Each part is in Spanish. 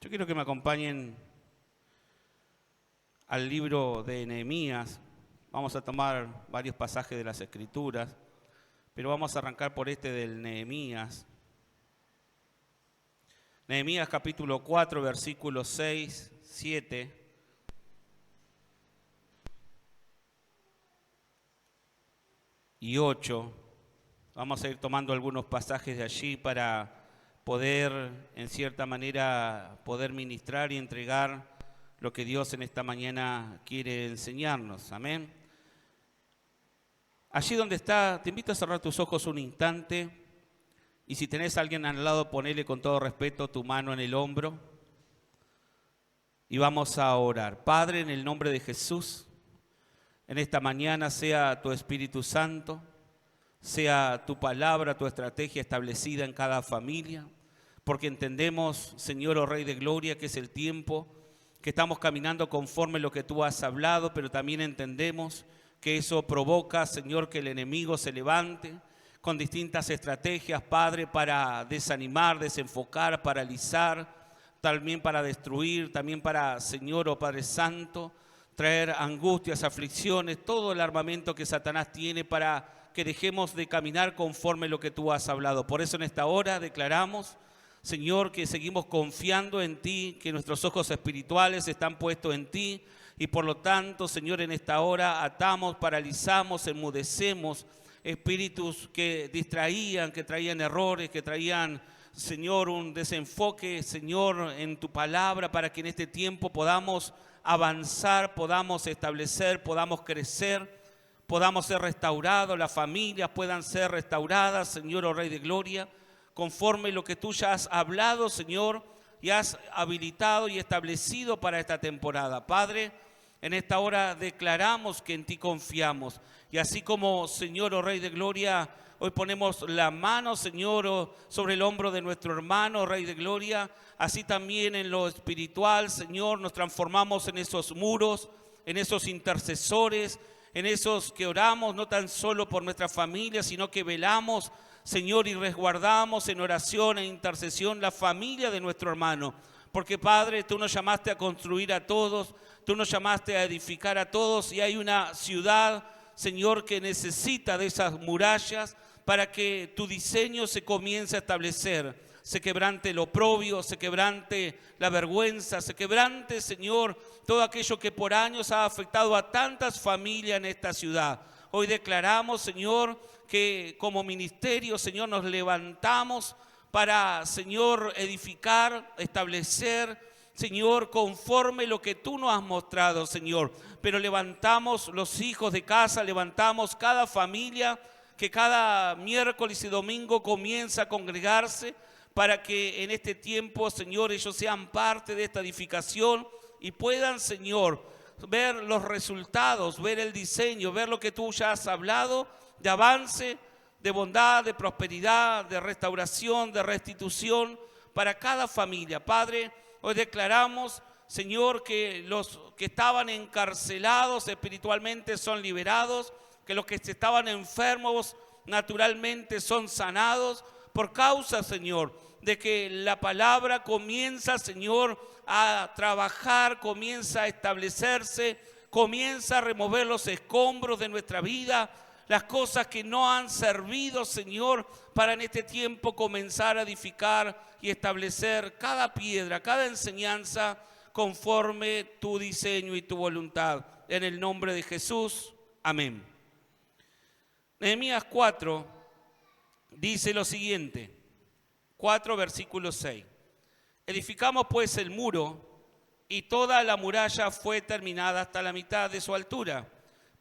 Yo quiero que me acompañen al libro de Nehemías. Vamos a tomar varios pasajes de las Escrituras, pero vamos a arrancar por este del Nehemías. Nehemías capítulo 4, versículos 6, 7 y 8. Vamos a ir tomando algunos pasajes de allí para poder, en cierta manera, poder ministrar y entregar lo que Dios en esta mañana quiere enseñarnos. Amén. Allí donde está, te invito a cerrar tus ojos un instante, y si tenés a alguien al lado, ponele con todo respeto tu mano en el hombro y vamos a orar. Padre, en el nombre de Jesús, en esta mañana sea tu Espíritu Santo, sea tu palabra, tu estrategia establecida en cada familia, porque entendemos, Señor, oh Rey de Gloria, que es el tiempo que estamos caminando conforme a lo que tú has hablado, pero también entendemos que eso provoca, Señor, que el enemigo se levante con distintas estrategias, Padre, para desanimar, desenfocar, paralizar, también para destruir, también para, Señor, oh Padre Santo, traer angustias, aflicciones, todo el armamento que Satanás tiene para que dejemos de caminar conforme a lo que tú has hablado. Por eso en esta hora declaramos, Señor, que seguimos confiando en ti, que nuestros ojos espirituales están puestos en ti y por lo tanto, Señor, en esta hora atamos, paralizamos, enmudecemos espíritus que distraían, que traían errores, que traían, Señor, un desenfoque, Señor, en tu palabra para que en este tiempo podamos avanzar, podamos establecer, podamos crecer, podamos ser restaurados, las familias puedan ser restauradas, Señor, oh Rey de Gloria, conforme lo que tú ya has hablado, Señor, y has habilitado y establecido para esta temporada. Padre, en esta hora declaramos que en ti confiamos. Y así como, Señor, oh Rey de Gloria, hoy ponemos la mano, Señor, sobre el hombro de nuestro hermano, Rey de Gloria, así también en lo espiritual, Señor, nos transformamos en esos muros, en esos intercesores, en esos que oramos no tan solo por nuestra familia, sino que velamos, Señor, y resguardamos en oración e intercesión la familia de nuestro hermano. Porque, Padre, tú nos llamaste a construir a todos, tú nos llamaste a edificar a todos y hay una ciudad, Señor, que necesita de esas murallas para que tu diseño se comience a establecer. Se quebrante el oprobio, se quebrante la vergüenza, se quebrante, Señor, todo aquello que por años ha afectado a tantas familias en esta ciudad. Hoy declaramos, Señor, que como ministerio, Señor, nos levantamos para, Señor, edificar, establecer, Señor, conforme lo que tú nos has mostrado, Señor. Pero levantamos los hijos de casa, levantamos cada familia que cada miércoles y domingo comienza a congregarse para que en este tiempo, Señor, ellos sean parte de esta edificación y puedan, Señor, ver los resultados, ver el diseño, ver lo que tú ya has hablado de avance, de bondad, de prosperidad, de restauración, de restitución para cada familia. Padre, hoy declaramos, Señor, que los que estaban encarcelados espiritualmente son liberados, que los que estaban enfermos naturalmente son sanados por causa, Señor, de que la palabra comienza, Señor, a trabajar, comienza a establecerse, comienza a remover los escombros de nuestra vida, las cosas que no han servido, Señor, para en este tiempo comenzar a edificar y establecer cada piedra, cada enseñanza conforme tu diseño y tu voluntad. En el nombre de Jesús, amén. Nehemías 4 dice lo siguiente, 4 versículo 6. Edificamos pues el muro y toda la muralla fue terminada hasta la mitad de su altura,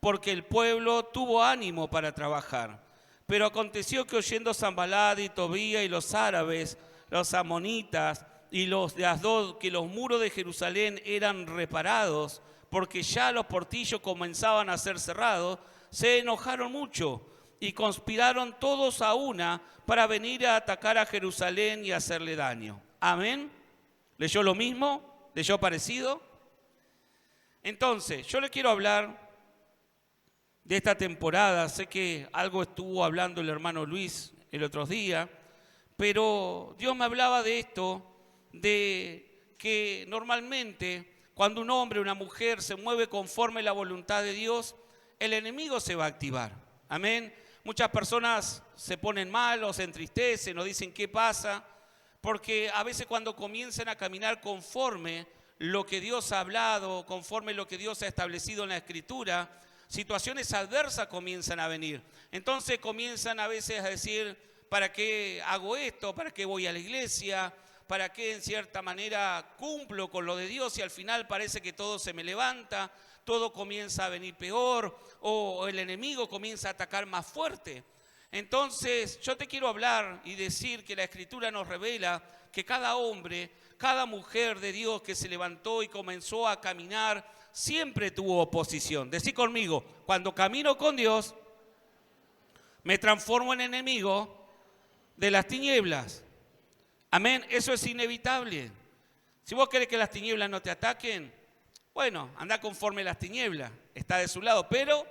porque el pueblo tuvo ánimo para trabajar. Pero aconteció que oyendo Sanballat y Tobía y los árabes, los amonitas y los de Asdod, que los muros de Jerusalén eran reparados, porque ya los portillos comenzaban a ser cerrados, se enojaron mucho y conspiraron todos a una para venir a atacar a Jerusalén y hacerle daño. Amén. ¿Leyó lo mismo? ¿Leyó parecido? Entonces, yo le quiero hablar de esta temporada. Sé que algo estuvo hablando el hermano Luis el otro día, pero Dios me hablaba de esto, de que normalmente cuando un hombre o una mujer se mueve conforme a la voluntad de Dios, el enemigo se va a activar. Amén. Muchas personas se ponen mal o se entristecen o dicen qué pasa, porque a veces cuando comienzan a caminar conforme lo que Dios ha hablado, conforme lo que Dios ha establecido en la Escritura, situaciones adversas comienzan a venir. Entonces comienzan a veces a decir, ¿para qué hago esto? ¿Para qué voy a la iglesia? ¿Para qué en cierta manera cumplo con lo de Dios? Y al final parece que todo se me levanta, todo comienza a venir peor, o el enemigo comienza a atacar más fuerte. Entonces yo te quiero hablar y decir que la Escritura nos revela que cada hombre, cada mujer de Dios que se levantó y comenzó a caminar, siempre tuvo oposición. Decí conmigo, cuando camino con Dios, me transformo en enemigo de las tinieblas. Amén, eso es inevitable. Si vos querés que las tinieblas no te ataquen, bueno, anda conforme a las tinieblas, está de su lado, pero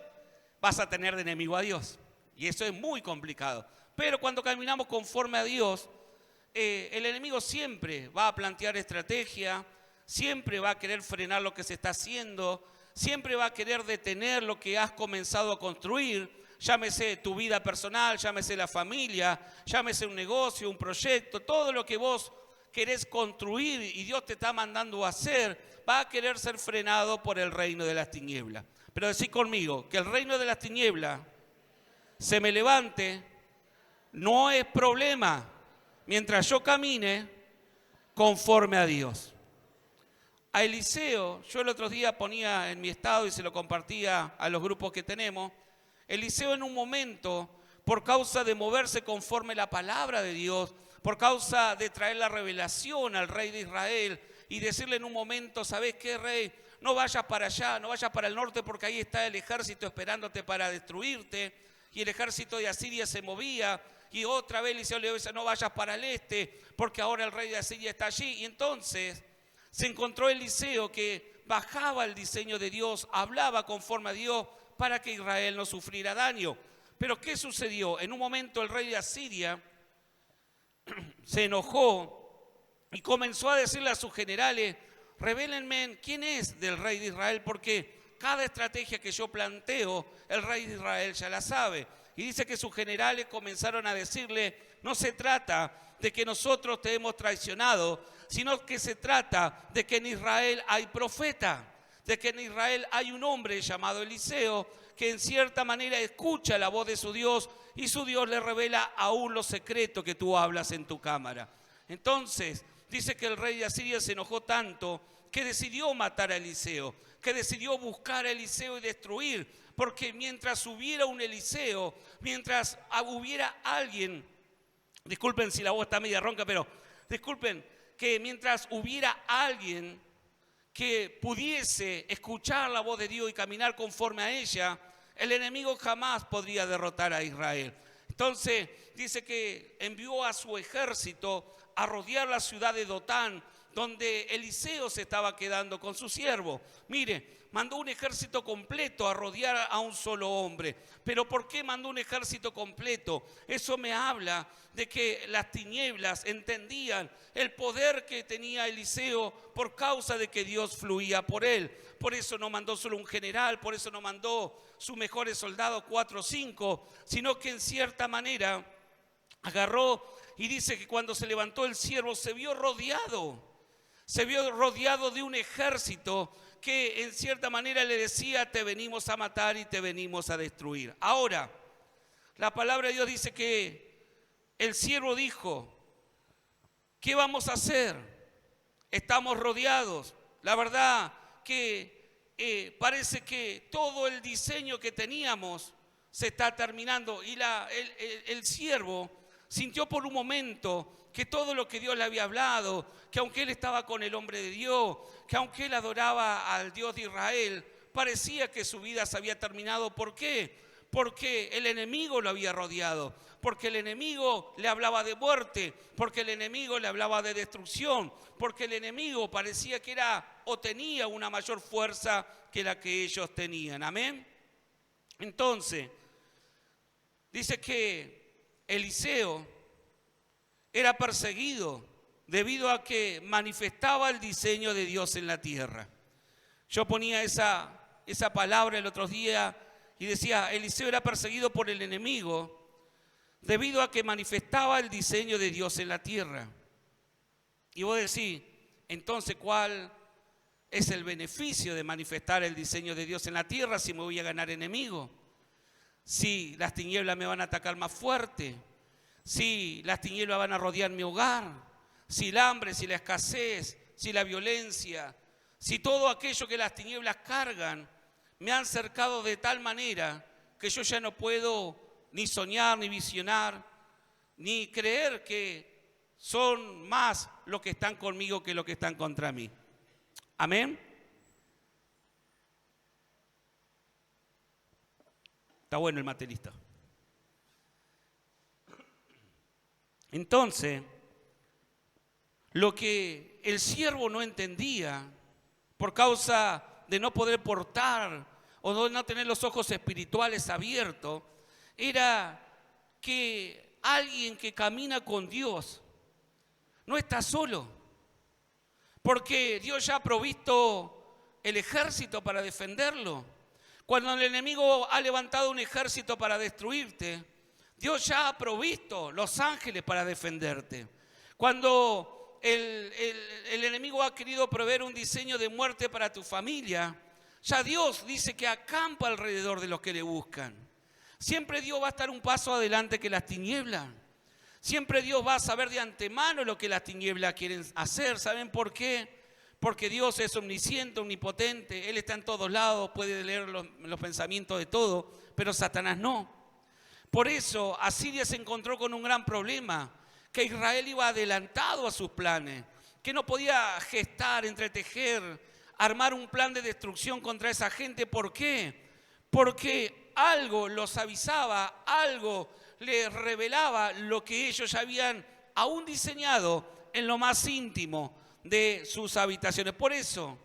vas a tener de enemigo a Dios. Y eso es muy complicado. Pero cuando caminamos conforme a Dios, el enemigo siempre va a plantear estrategia, siempre va a querer frenar lo que se está haciendo, siempre va a querer detener lo que has comenzado a construir, llámese tu vida personal, llámese la familia, llámese un negocio, un proyecto, todo lo que vos querés construir y Dios te está mandando a hacer, va a querer ser frenado por el reino de las tinieblas. Pero decí conmigo, que el reino de las tinieblas se me levante, no es problema, mientras yo camine conforme a Dios. A Eliseo, yo el otro día ponía en mi estado y se lo compartía a los grupos que tenemos, Eliseo en un momento, por causa de moverse conforme a la palabra de Dios, por causa de traer la revelación al rey de Israel y decirle en un momento, ¿sabés qué, rey? No vayas para allá, no vayas para el norte porque ahí está el ejército esperándote para destruirte. Y el ejército de Asiria se movía y otra vez Eliseo le dice, no vayas para el este porque ahora el rey de Asiria está allí. Y entonces se encontró Eliseo que bajaba el diseño de Dios, hablaba conforme a Dios para que Israel no sufriera daño. Pero ¿qué sucedió? En un momento el rey de Asiria se enojó y comenzó a decirle a sus generales, revélenme quién es del rey de Israel, porque cada estrategia que yo planteo, el rey de Israel ya la sabe. Y dice que sus generales comenzaron a decirle, no se trata de que nosotros te hemos traicionado, sino que se trata de que en Israel hay profeta, de que en Israel hay un hombre llamado Eliseo, que en cierta manera escucha la voz de su Dios y su Dios le revela aún los secretos que tú hablas en tu cámara. Entonces, dice que el rey de Asiria se enojó tanto que decidió matar a Eliseo, que decidió buscar a Eliseo y destruir, porque mientras hubiera un Eliseo, mientras hubiera alguien, disculpen si la voz está media ronca, pero disculpen, que mientras hubiera alguien que pudiese escuchar la voz de Dios y caminar conforme a ella, el enemigo jamás podría derrotar a Israel. Entonces dice que envió a su ejército a rodear la ciudad de Dotán, donde Eliseo se estaba quedando con su siervo. Mire, mandó un ejército completo a rodear a un solo hombre. ¿Pero por qué mandó un ejército completo? Eso me habla de que las tinieblas entendían el poder que tenía Eliseo por causa de que Dios fluía por él. Por eso no mandó solo un general, por eso no mandó sus mejores soldados, 4 o 5, sino que en cierta manera agarró y dice que cuando se levantó el siervo se vio rodeado de un ejército que en cierta manera le decía, te venimos a matar y te venimos a destruir. Ahora, la palabra de Dios dice que el siervo dijo, ¿qué vamos a hacer? Estamos rodeados. La verdad que parece que todo el diseño que teníamos se está terminando. Y el siervo sintió por un momento que todo lo que Dios le había hablado, que aunque él estaba con el hombre de Dios, que aunque él adoraba al Dios de Israel, parecía que su vida se había terminado. ¿Por qué? Porque el enemigo lo había rodeado, porque el enemigo le hablaba de muerte, porque el enemigo le hablaba de destrucción, porque el enemigo parecía que era o tenía una mayor fuerza que la que ellos tenían. Amén. Entonces, dice que Eliseo era perseguido debido a que manifestaba el diseño de Dios en la tierra. Yo ponía esa palabra el otro día y decía, Eliseo era perseguido por el enemigo debido a que manifestaba el diseño de Dios en la tierra. Y vos decís, entonces, ¿cuál es el beneficio de manifestar el diseño de Dios en la tierra si me voy a ganar enemigo? Si las tinieblas me van a atacar más fuerte, si las tinieblas van a rodear mi hogar, si el hambre, si la escasez, si la violencia, si todo aquello que las tinieblas cargan me han cercado de tal manera que yo ya no puedo ni soñar, ni visionar, ni creer que son más los que están conmigo que los que están contra mí. Amén. Está bueno el materista. Entonces, lo que el siervo no entendía por causa de no poder portar o de no tener los ojos espirituales abiertos, era que alguien que camina con Dios no está solo, porque Dios ya ha provisto el ejército para defenderlo. Cuando el enemigo ha levantado un ejército para destruirte, Dios ya ha provisto los ángeles para defenderte. Cuando el enemigo ha querido proveer un diseño de muerte para tu familia, ya Dios dice que acampa alrededor de los que le buscan. Siempre Dios va a estar un paso adelante que las tinieblas. Siempre Dios va a saber de antemano lo que las tinieblas quieren hacer. ¿Saben por qué? Porque Dios es omnisciente, omnipotente. Él está en todos lados, puede leer los pensamientos de todo, pero Satanás no. Por eso Asiria se encontró con un gran problema, que Israel iba adelantado a sus planes, que no podía gestar, entretejer, armar un plan de destrucción contra esa gente. ¿Por qué? Porque algo los avisaba, algo les revelaba lo que ellos ya habían aún diseñado en lo más íntimo de sus habitaciones. Por eso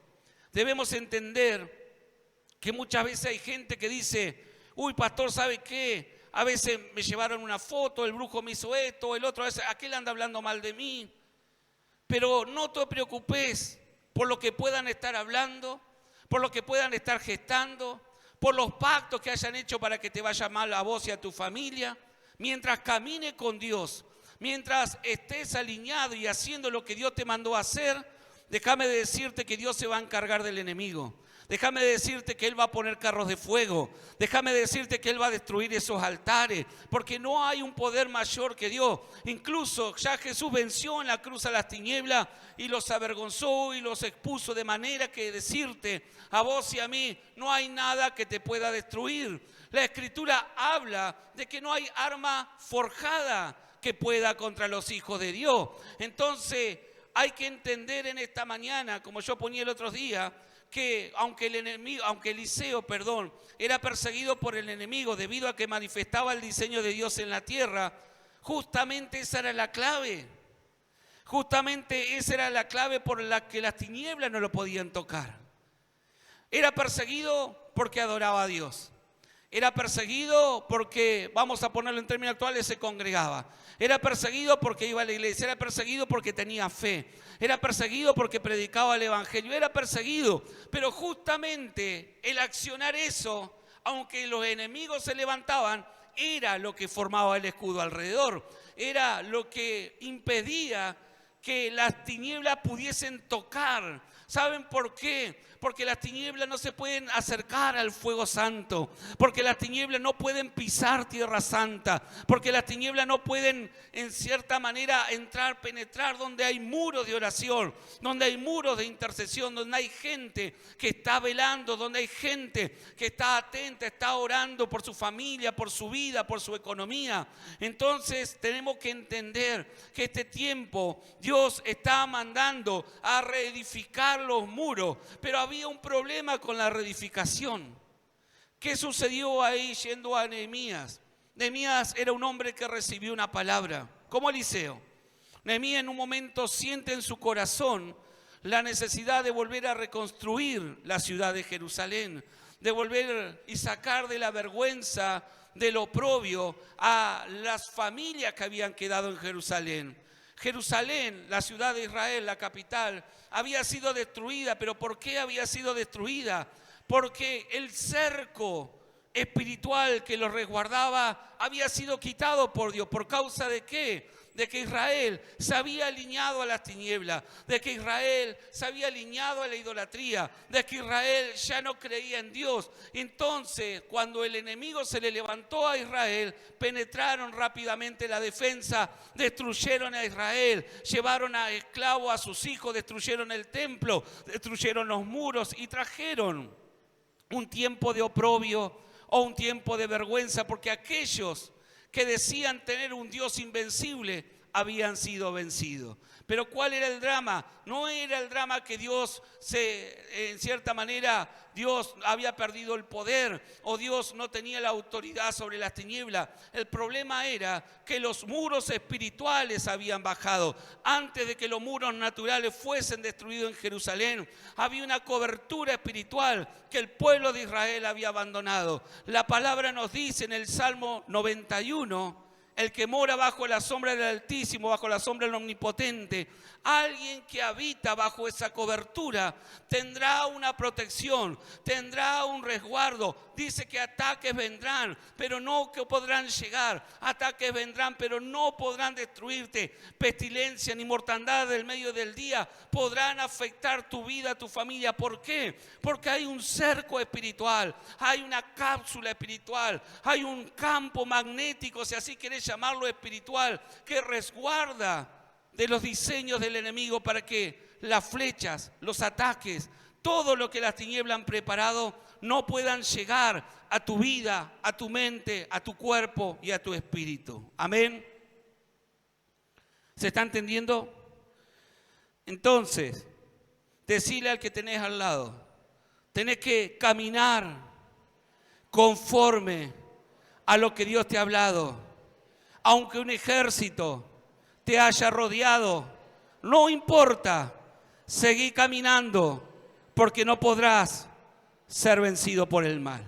debemos entender que muchas veces hay gente que dice, uy, pastor, ¿sabe qué? A veces me llevaron una foto, el brujo me hizo esto, el otro, a veces aquel anda hablando mal de mí. Pero no te preocupes por lo que puedan estar hablando, por lo que puedan estar gestando, por los pactos que hayan hecho para que te vaya mal a vos y a tu familia. Mientras camine con Dios, mientras estés alineado y haciendo lo que Dios te mandó a hacer, déjame decirte que Dios se va a encargar del enemigo. Déjame decirte que Él va a poner carros de fuego. Déjame decirte que Él va a destruir esos altares, porque no hay un poder mayor que Dios. Incluso ya Jesús venció en la cruz a las tinieblas y los avergonzó y los expuso, de manera que decirte a vos y a mí, no hay nada que te pueda destruir. La Escritura habla de que no hay arma forjada que pueda contra los hijos de Dios. Entonces hay que entender en esta mañana, como yo ponía el otro día, que aunque Eliseo era perseguido por el enemigo debido a que manifestaba el diseño de Dios en la tierra, justamente esa era la clave. Justamente esa era la clave por la que las tinieblas no lo podían tocar. Era perseguido porque adoraba a Dios. Era perseguido porque, vamos a ponerlo en términos actuales, se congregaba. Era perseguido porque iba a la iglesia. Era perseguido porque tenía fe. Era perseguido porque predicaba el evangelio. Era perseguido. Pero justamente el accionar eso, aunque los enemigos se levantaban, era lo que formaba el escudo alrededor. Era lo que impedía que las tinieblas pudiesen tocar. ¿Saben por qué? Porque las tinieblas no se pueden acercar al fuego santo, porque las tinieblas no pueden pisar tierra santa, porque las tinieblas no pueden en cierta manera penetrar donde hay muros de oración, donde hay muros de intercesión, donde hay gente que está velando, donde hay gente que está atenta, está orando por su familia, por su vida, por su economía. Entonces tenemos que entender que este tiempo Dios está mandando a reedificar los muros, pero había un problema con la reedificación. ¿Qué sucedió ahí yendo a Nehemías? Nehemías era un hombre que recibió una palabra, como Eliseo. Nehemías en un momento siente en su corazón la necesidad de volver a reconstruir la ciudad de Jerusalén, de volver y sacar de la vergüenza, del oprobio a las familias que habían quedado en Jerusalén. Jerusalén, la ciudad de Israel, la capital, había sido destruida. ¿Pero por qué había sido destruida? Porque el cerco espiritual que los resguardaba había sido quitado por Dios. ¿Por causa de qué? De que Israel se había alineado a las tinieblas, de que Israel se había alineado a la idolatría, de que Israel ya no creía en Dios. Entonces, cuando el enemigo se le levantó a Israel, penetraron rápidamente la defensa, destruyeron a Israel, llevaron a esclavos a sus hijos, destruyeron el templo, destruyeron los muros y trajeron un tiempo de oprobio o un tiempo de vergüenza, porque aquellos que decían tener un Dios invencible habían sido vencidos. Pero ¿cuál era el drama? No era el drama que en cierta manera, Dios había perdido el poder o Dios no tenía la autoridad sobre las tinieblas. El problema era que los muros espirituales habían bajado. Antes de que los muros naturales fuesen destruidos en Jerusalén, había una cobertura espiritual que el pueblo de Israel había abandonado. La palabra nos dice en el Salmo 91, el que mora bajo la sombra del Altísimo, bajo la sombra del Omnipotente, alguien que habita bajo esa cobertura tendrá una protección, tendrá un resguardo. Dice que ataques vendrán, pero no que podrán llegar. Ataques vendrán, pero no podrán destruirte. Pestilencia ni mortandad del medio del día podrán afectar tu vida, tu familia. ¿Por qué? Porque hay un cerco espiritual, hay una cápsula espiritual, hay un campo magnético, si así querés llamarlo espiritual, que resguarda de los diseños del enemigo para que las flechas, los ataques, todo lo que las tinieblas han preparado no puedan llegar a tu vida, a tu mente, a tu cuerpo y a tu espíritu. Amén. ¿Se está entendiendo? Entonces, decile al que tenés al lado, tenés que caminar conforme a lo que Dios te ha hablado. Aunque un ejército te haya rodeado, no importa, seguí caminando, porque no podrás ser vencido por el mal.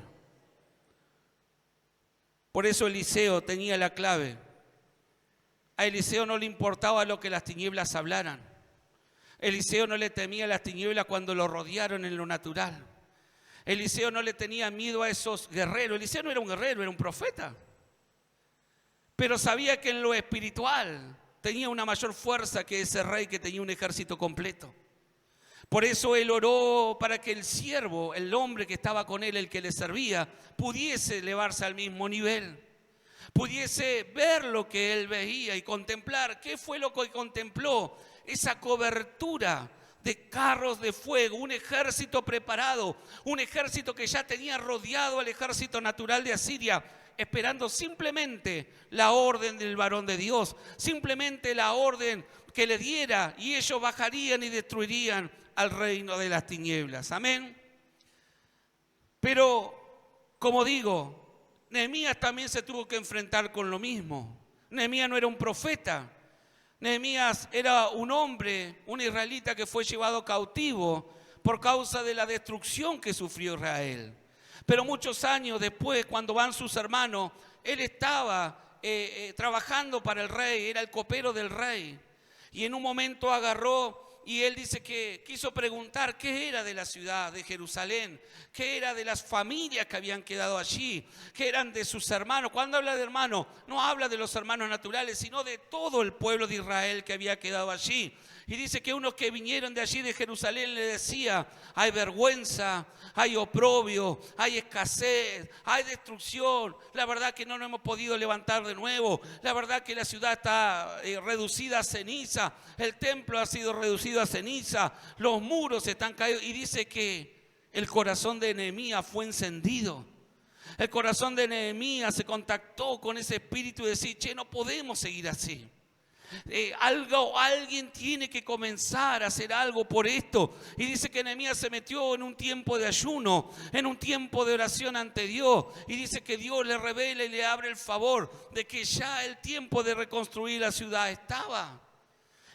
Por eso Eliseo tenía la clave. A Eliseo no le importaba lo que las tinieblas hablaran. Eliseo no le temía a las tinieblas cuando lo rodearon en lo natural. Eliseo no le tenía miedo a esos guerreros. Eliseo no era un guerrero, era un profeta. Pero sabía que en lo espiritual tenía una mayor fuerza que ese rey que tenía un ejército completo. Por eso él oró para que el siervo, el hombre que estaba con él, el que le servía, pudiese elevarse al mismo nivel. Pudiese ver lo que él veía y contemplar. ¿Qué fue lo que contempló? Esa cobertura de carros de fuego, un ejército preparado, un ejército que ya tenía rodeado al ejército natural de Asiria, esperando simplemente la orden del varón de Dios, simplemente la orden que le diera, y ellos bajarían y destruirían al reino de las tinieblas. Amén. Pero, como digo, Nehemías también se tuvo que enfrentar con lo mismo. Nehemías no era un profeta. Nehemías era un hombre, un israelita que fue llevado cautivo por causa de la destrucción que sufrió Israel. Pero muchos años después, cuando van sus hermanos, él estaba trabajando para el rey, era el copero del rey. Y en un momento agarró y él dice que quiso preguntar qué era de la ciudad de Jerusalén, qué era de las familias que habían quedado allí, qué eran de sus hermanos. Cuando habla de hermanos, no habla de los hermanos naturales, sino de todo el pueblo de Israel que había quedado allí. Y dice que unos que vinieron de allí de Jerusalén le decía: hay vergüenza, hay oprobio, hay escasez, hay destrucción. La verdad que no nos hemos podido levantar de nuevo. La verdad que la ciudad está reducida a ceniza. El templo ha sido reducido a ceniza. Los muros están caídos. Y dice que el corazón de Nehemías fue encendido. El corazón de Nehemías se contactó con ese espíritu y decía: che, no podemos seguir así. Alguien tiene que comenzar a hacer algo por esto. Y dice que Nehemías se metió en un tiempo de ayuno, en un tiempo de oración ante Dios, y dice que Dios le revela y le abre el favor de que ya el tiempo de reconstruir la ciudad estaba.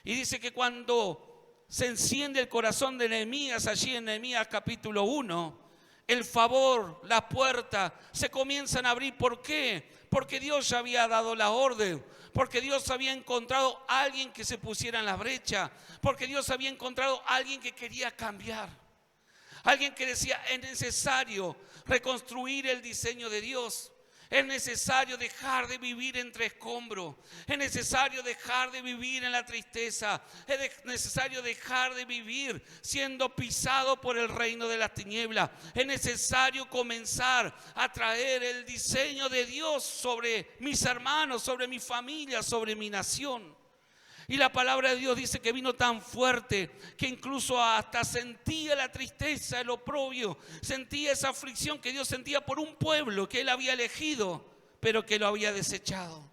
Y dice que cuando se enciende el corazón de Nehemías, allí en Nehemías capítulo 1, el favor, las puertas se comienzan a abrir. ¿Por qué? Porque Dios ya había dado la orden. porque Dios había encontrado a alguien que se pusiera en la brecha, porque Dios había encontrado a alguien que quería cambiar. Alguien que decía, es necesario reconstruir el diseño de Dios. Es necesario dejar de vivir entre escombros. Es necesario dejar de vivir en la tristeza. Es necesario dejar de vivir siendo pisado por el reino de las tinieblas. Es necesario comenzar a traer el diseño de Dios sobre mis hermanos, sobre mi familia, sobre mi nación. Y la palabra de Dios dice que vino tan fuerte que incluso hasta sentía la tristeza, el oprobio, sentía esa aflicción que Dios sentía por un pueblo que Él había elegido, pero que lo había desechado.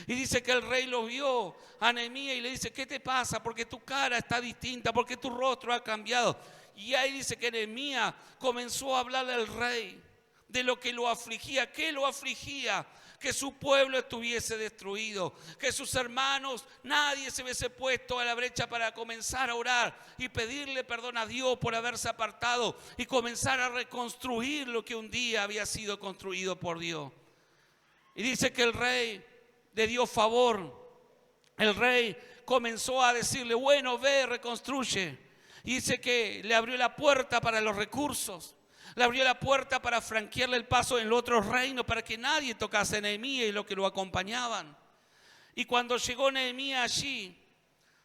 Y dice que el rey lo vio a Nehemías y le dice, ¿qué te pasa? Porque tu cara está distinta, porque tu rostro ha cambiado. Y ahí dice que Nehemías comenzó a hablarle al rey de lo que lo afligía. ¿Qué lo afligía? Que su pueblo estuviese destruido, que sus hermanos, nadie se hubiese puesto a la brecha para comenzar a orar y pedirle perdón a Dios por haberse apartado y comenzar a reconstruir lo que un día había sido construido por Dios. Y dice que el rey le dio favor. El rey comenzó a decirle, bueno, ve, reconstruye. Y dice que le abrió la puerta para los recursos. Le abrió la puerta para franquearle el paso en los otros reinos, para que nadie tocase a Nehemías y los que lo acompañaban. Y cuando llegó Nehemías allí,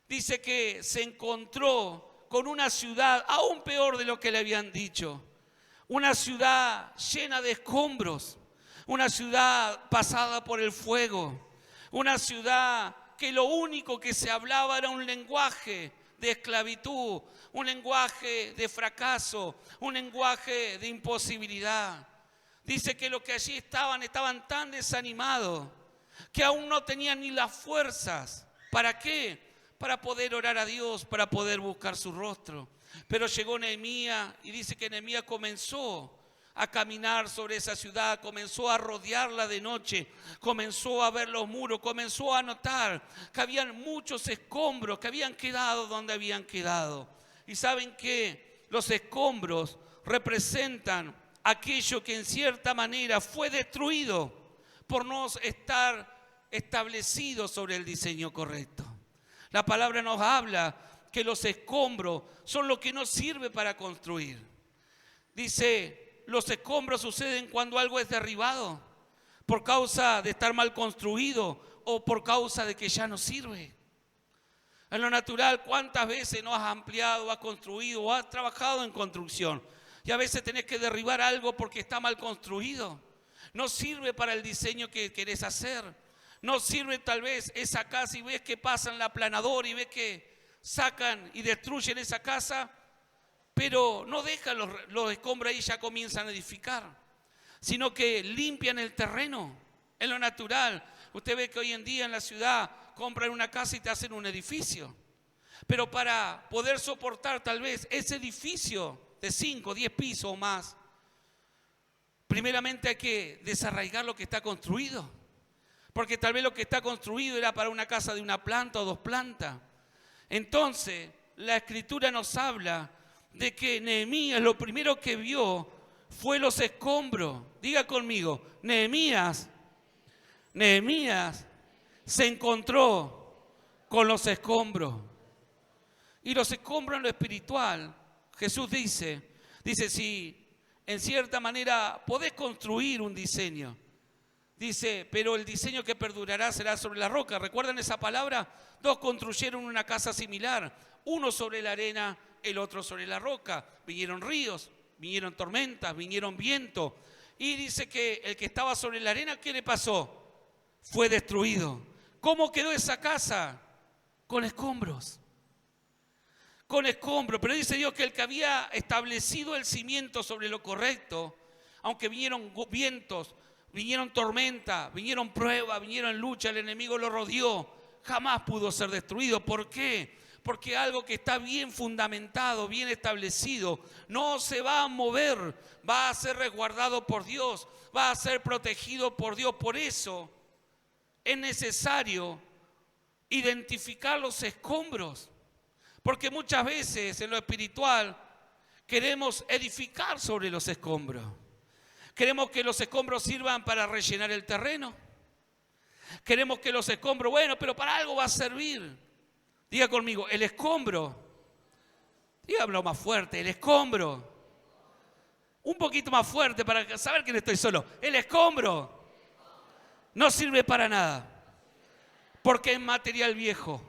dice que se encontró con una ciudad aún peor de lo que le habían dicho. Una ciudad llena de escombros, una ciudad pasada por el fuego, una ciudad que lo único que se hablaba era un lenguaje de esclavitud, un lenguaje de fracaso, un lenguaje de imposibilidad. Dice que los que allí estaban tan desanimados que aún no tenían ni las fuerzas. ¿Para qué? Para poder orar a Dios, para poder buscar su rostro. Pero llegó Nehemías y dice que Nehemías comenzó a caminar sobre esa ciudad, comenzó a rodearla de noche, comenzó a ver los muros, comenzó a notar que habían muchos escombros que habían quedado donde habían quedado. Y saben que los escombros representan aquello que en cierta manera fue destruido por no estar establecido sobre el diseño correcto. La palabra nos habla que los escombros son lo que no sirve para construir. Dice, los escombros suceden cuando algo es derribado por causa de estar mal construido o por causa de que ya no sirve. En lo natural, ¿cuántas veces no has ampliado, has construido o has trabajado en construcción? Y a veces tenés que derribar algo porque está mal construido. No sirve para el diseño que querés hacer. No sirve tal vez esa casa y ves que pasan la aplanadora y ves que sacan y destruyen esa casa, pero no dejan los escombros ahí y ya comienzan a edificar, sino que limpian el terreno. En lo natural, usted ve que hoy en día en la ciudad compran una casa y te hacen un edificio. Pero para poder soportar tal vez ese edificio de 5, 10 pisos o más, primeramente hay que desarraigar lo que está construido. Porque tal vez lo que está construido era para una casa de una planta o 2 plantas. Entonces, la Escritura nos habla de que Nehemías lo primero que vio fue los escombros. Diga conmigo, Nehemías se encontró con los escombros. Y los escombros en lo espiritual, Jesús dice, si en cierta manera podés construir un diseño, dice, pero el diseño que perdurará será sobre la roca. ¿Recuerdan esa palabra? 2 construyeron una casa similar, uno sobre la arena, el otro sobre la roca. Vinieron ríos, vinieron tormentas, vinieron vientos. Y dice que el que estaba sobre la arena, ¿qué le pasó? Fue destruido. ¿Cómo quedó esa casa? Con escombros. Con escombros. Pero dice Dios que el que había establecido el cimiento sobre lo correcto, aunque vinieron vientos, vinieron tormentas, vinieron pruebas, vinieron lucha, el enemigo lo rodeó, jamás pudo ser destruido. ¿Por qué? Porque algo que está bien fundamentado, bien establecido, no se va a mover, va a ser resguardado por Dios, va a ser protegido por Dios. Por eso es necesario identificar los escombros, porque muchas veces en lo espiritual queremos edificar sobre los escombros. Queremos que los escombros sirvan para rellenar el terreno. Queremos que los escombros, bueno, pero para algo va a servir. Diga conmigo, el escombro. Dígalo más fuerte, el escombro. Un poquito más fuerte para saber que no estoy solo. El escombro no sirve para nada porque es material viejo.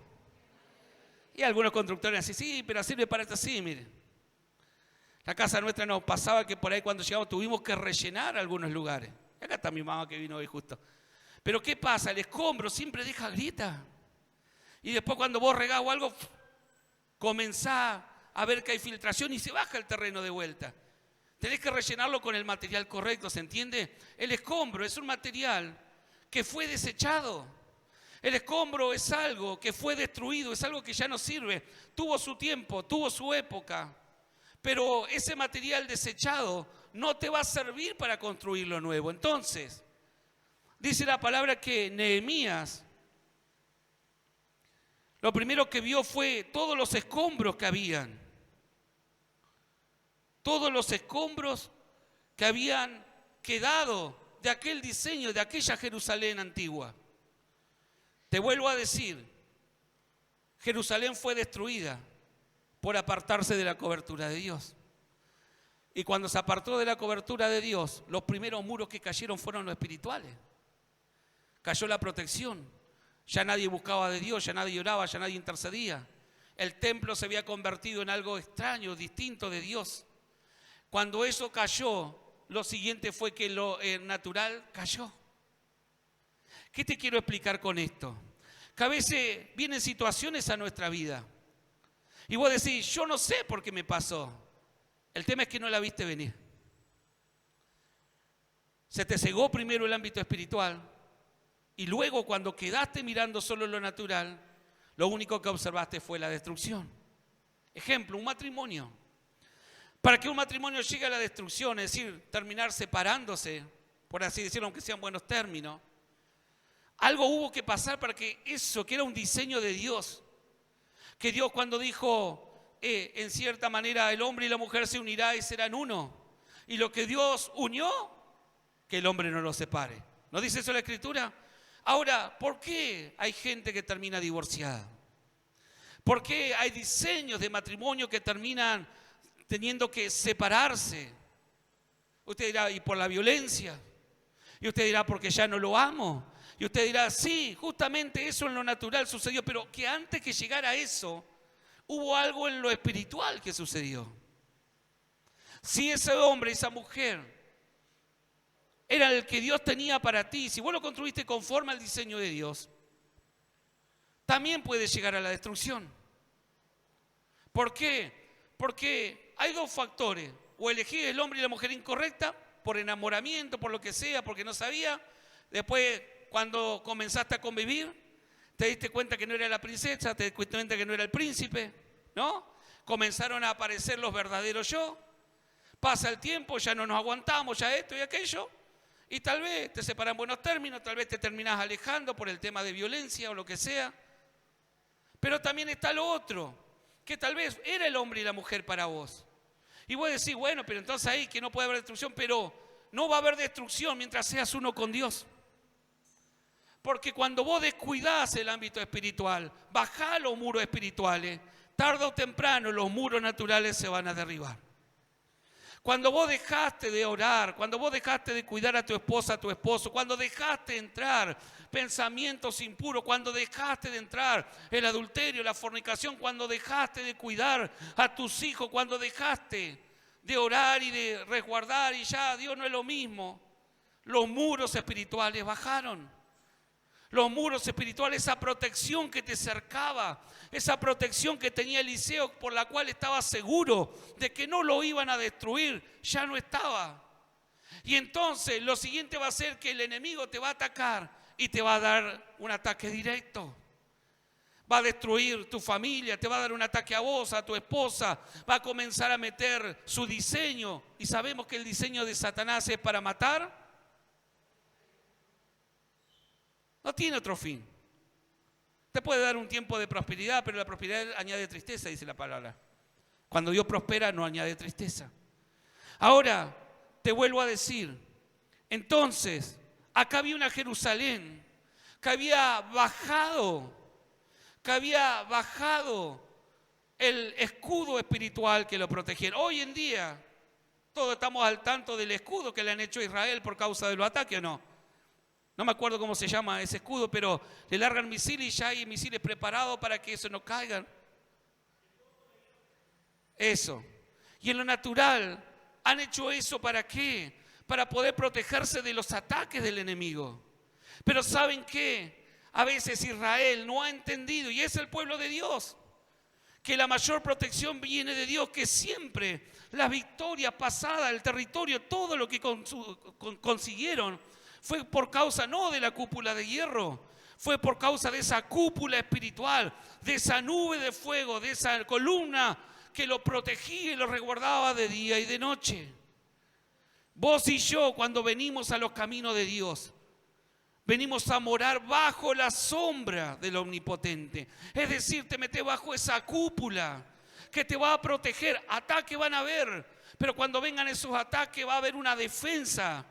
Y algunos constructores así, sí, pero sirve para esto, sí, mire. La casa nuestra nos pasaba que por ahí cuando llegamos tuvimos que rellenar algunos lugares. Y acá está mi mamá que vino hoy justo. Pero ¿qué pasa? El escombro siempre deja grieta. Y después cuando vos regás o algo, comenzás a ver que hay filtración y se baja el terreno de vuelta. Tenés que rellenarlo con el material correcto, ¿se entiende? El escombro es un material que fue desechado. El escombro es algo que fue destruido, es algo que ya no sirve. Tuvo su tiempo, tuvo su época. Pero ese material desechado no te va a servir para construir lo nuevo. Entonces, dice la palabra que Nehemías, lo primero que vio fue todos los escombros que habían. Todos los escombros que habían quedado de aquel diseño, de aquella Jerusalén antigua. Te vuelvo a decir, Jerusalén fue destruida por apartarse de la cobertura de Dios. Y cuando se apartó de la cobertura de Dios, los primeros muros que cayeron fueron los espirituales. Cayó la protección. Ya nadie buscaba de Dios, ya nadie oraba, ya nadie intercedía. El templo se había convertido en algo extraño, distinto de Dios. Cuando eso cayó, lo siguiente fue que lo natural cayó. ¿Qué te quiero explicar con esto? Que a veces vienen situaciones a nuestra vida y vos decís, yo no sé por qué me pasó. El tema es que no la viste venir. Se te cegó primero el ámbito espiritual y luego cuando quedaste mirando solo lo natural, lo único que observaste fue la destrucción. Ejemplo, un matrimonio. Para que un matrimonio llegue a la destrucción, es decir, terminar separándose, por así decirlo, aunque sean buenos términos, algo hubo que pasar para que eso, que era un diseño de Dios, que Dios cuando dijo, en cierta manera, el hombre y la mujer se unirán y serán uno, y lo que Dios unió, que el hombre no lo separe. ¿No dice eso la Escritura? Ahora, ¿por qué hay gente que termina divorciada? ¿Por qué hay diseños de matrimonio que terminan teniendo que separarse? Usted dirá, ¿y por la violencia? Y usted dirá, porque ya no lo amo. Y usted dirá, sí, justamente eso en lo natural sucedió, pero que antes que llegara a eso, hubo algo en lo espiritual que sucedió. Si ese hombre, esa mujer, era el que Dios tenía para ti, si vos lo construiste conforme al diseño de Dios, también puede llegar a la destrucción. ¿Por qué? Porque hay dos factores, o elegí el hombre y la mujer incorrecta, por enamoramiento, por lo que sea, porque no sabía, después cuando comenzaste a convivir, te diste cuenta que no era la princesa, te diste cuenta que no era el príncipe, ¿no? Comenzaron a aparecer los verdaderos yo, pasa el tiempo, ya no nos aguantamos, ya esto y aquello, y tal vez te separan en buenos términos, tal vez te terminás alejando por el tema de violencia o lo que sea, pero también está lo otro, que tal vez era el hombre y la mujer para vos. Y vos decís, bueno, pero entonces ahí que no puede haber destrucción, pero no va a haber destrucción mientras seas uno con Dios. Porque cuando vos descuidás el ámbito espiritual, bajás los muros espirituales, tarde o temprano los muros naturales se van a derribar. Cuando vos dejaste de orar, cuando vos dejaste de cuidar a tu esposa, a tu esposo, cuando dejaste de entrar pensamientos impuros, cuando dejaste de entrar el adulterio, la fornicación, cuando dejaste de cuidar a tus hijos, cuando dejaste de orar y de resguardar y ya Dios no es lo mismo, los muros espirituales bajaron. Los muros espirituales, esa protección que te cercaba, esa protección que tenía Eliseo por la cual estaba seguro de que no lo iban a destruir, ya no estaba. Y entonces lo siguiente va a ser que el enemigo te va a atacar y te va a dar un ataque directo. Va a destruir tu familia, te va a dar un ataque a vos, a tu esposa, va a comenzar a meter su diseño. Y sabemos que el diseño de Satanás es para matar. No tiene otro fin. Te puede dar un tiempo de prosperidad, pero la prosperidad añade tristeza, dice la palabra. Cuando Dios prospera, no añade tristeza. Ahora, te vuelvo a decir, entonces, acá había una Jerusalén que había bajado el escudo espiritual que lo protegía. Hoy en día todos estamos al tanto del escudo que le han hecho a Israel por causa de los ataques, ¿o no? No me acuerdo cómo se llama ese escudo, pero le largan misiles y ya hay misiles preparados para que eso no caiga. Eso. Y en lo natural, ¿han hecho eso para qué? Para poder protegerse de los ataques del enemigo. Pero ¿saben qué? A veces Israel no ha entendido, y es el pueblo de Dios, que la mayor protección viene de Dios, que siempre la victoria pasada, el territorio, todo lo que consiguieron fue por causa no de la cúpula de hierro, fue por causa de esa cúpula espiritual, de esa nube de fuego, de esa columna que lo protegía y lo resguardaba de día y de noche. Vos y yo, cuando venimos a los caminos de Dios, venimos a morar bajo la sombra del Omnipotente. Es decir, te metes bajo esa cúpula que te va a proteger. Ataques van a haber, pero cuando vengan esos ataques va a haber una defensa.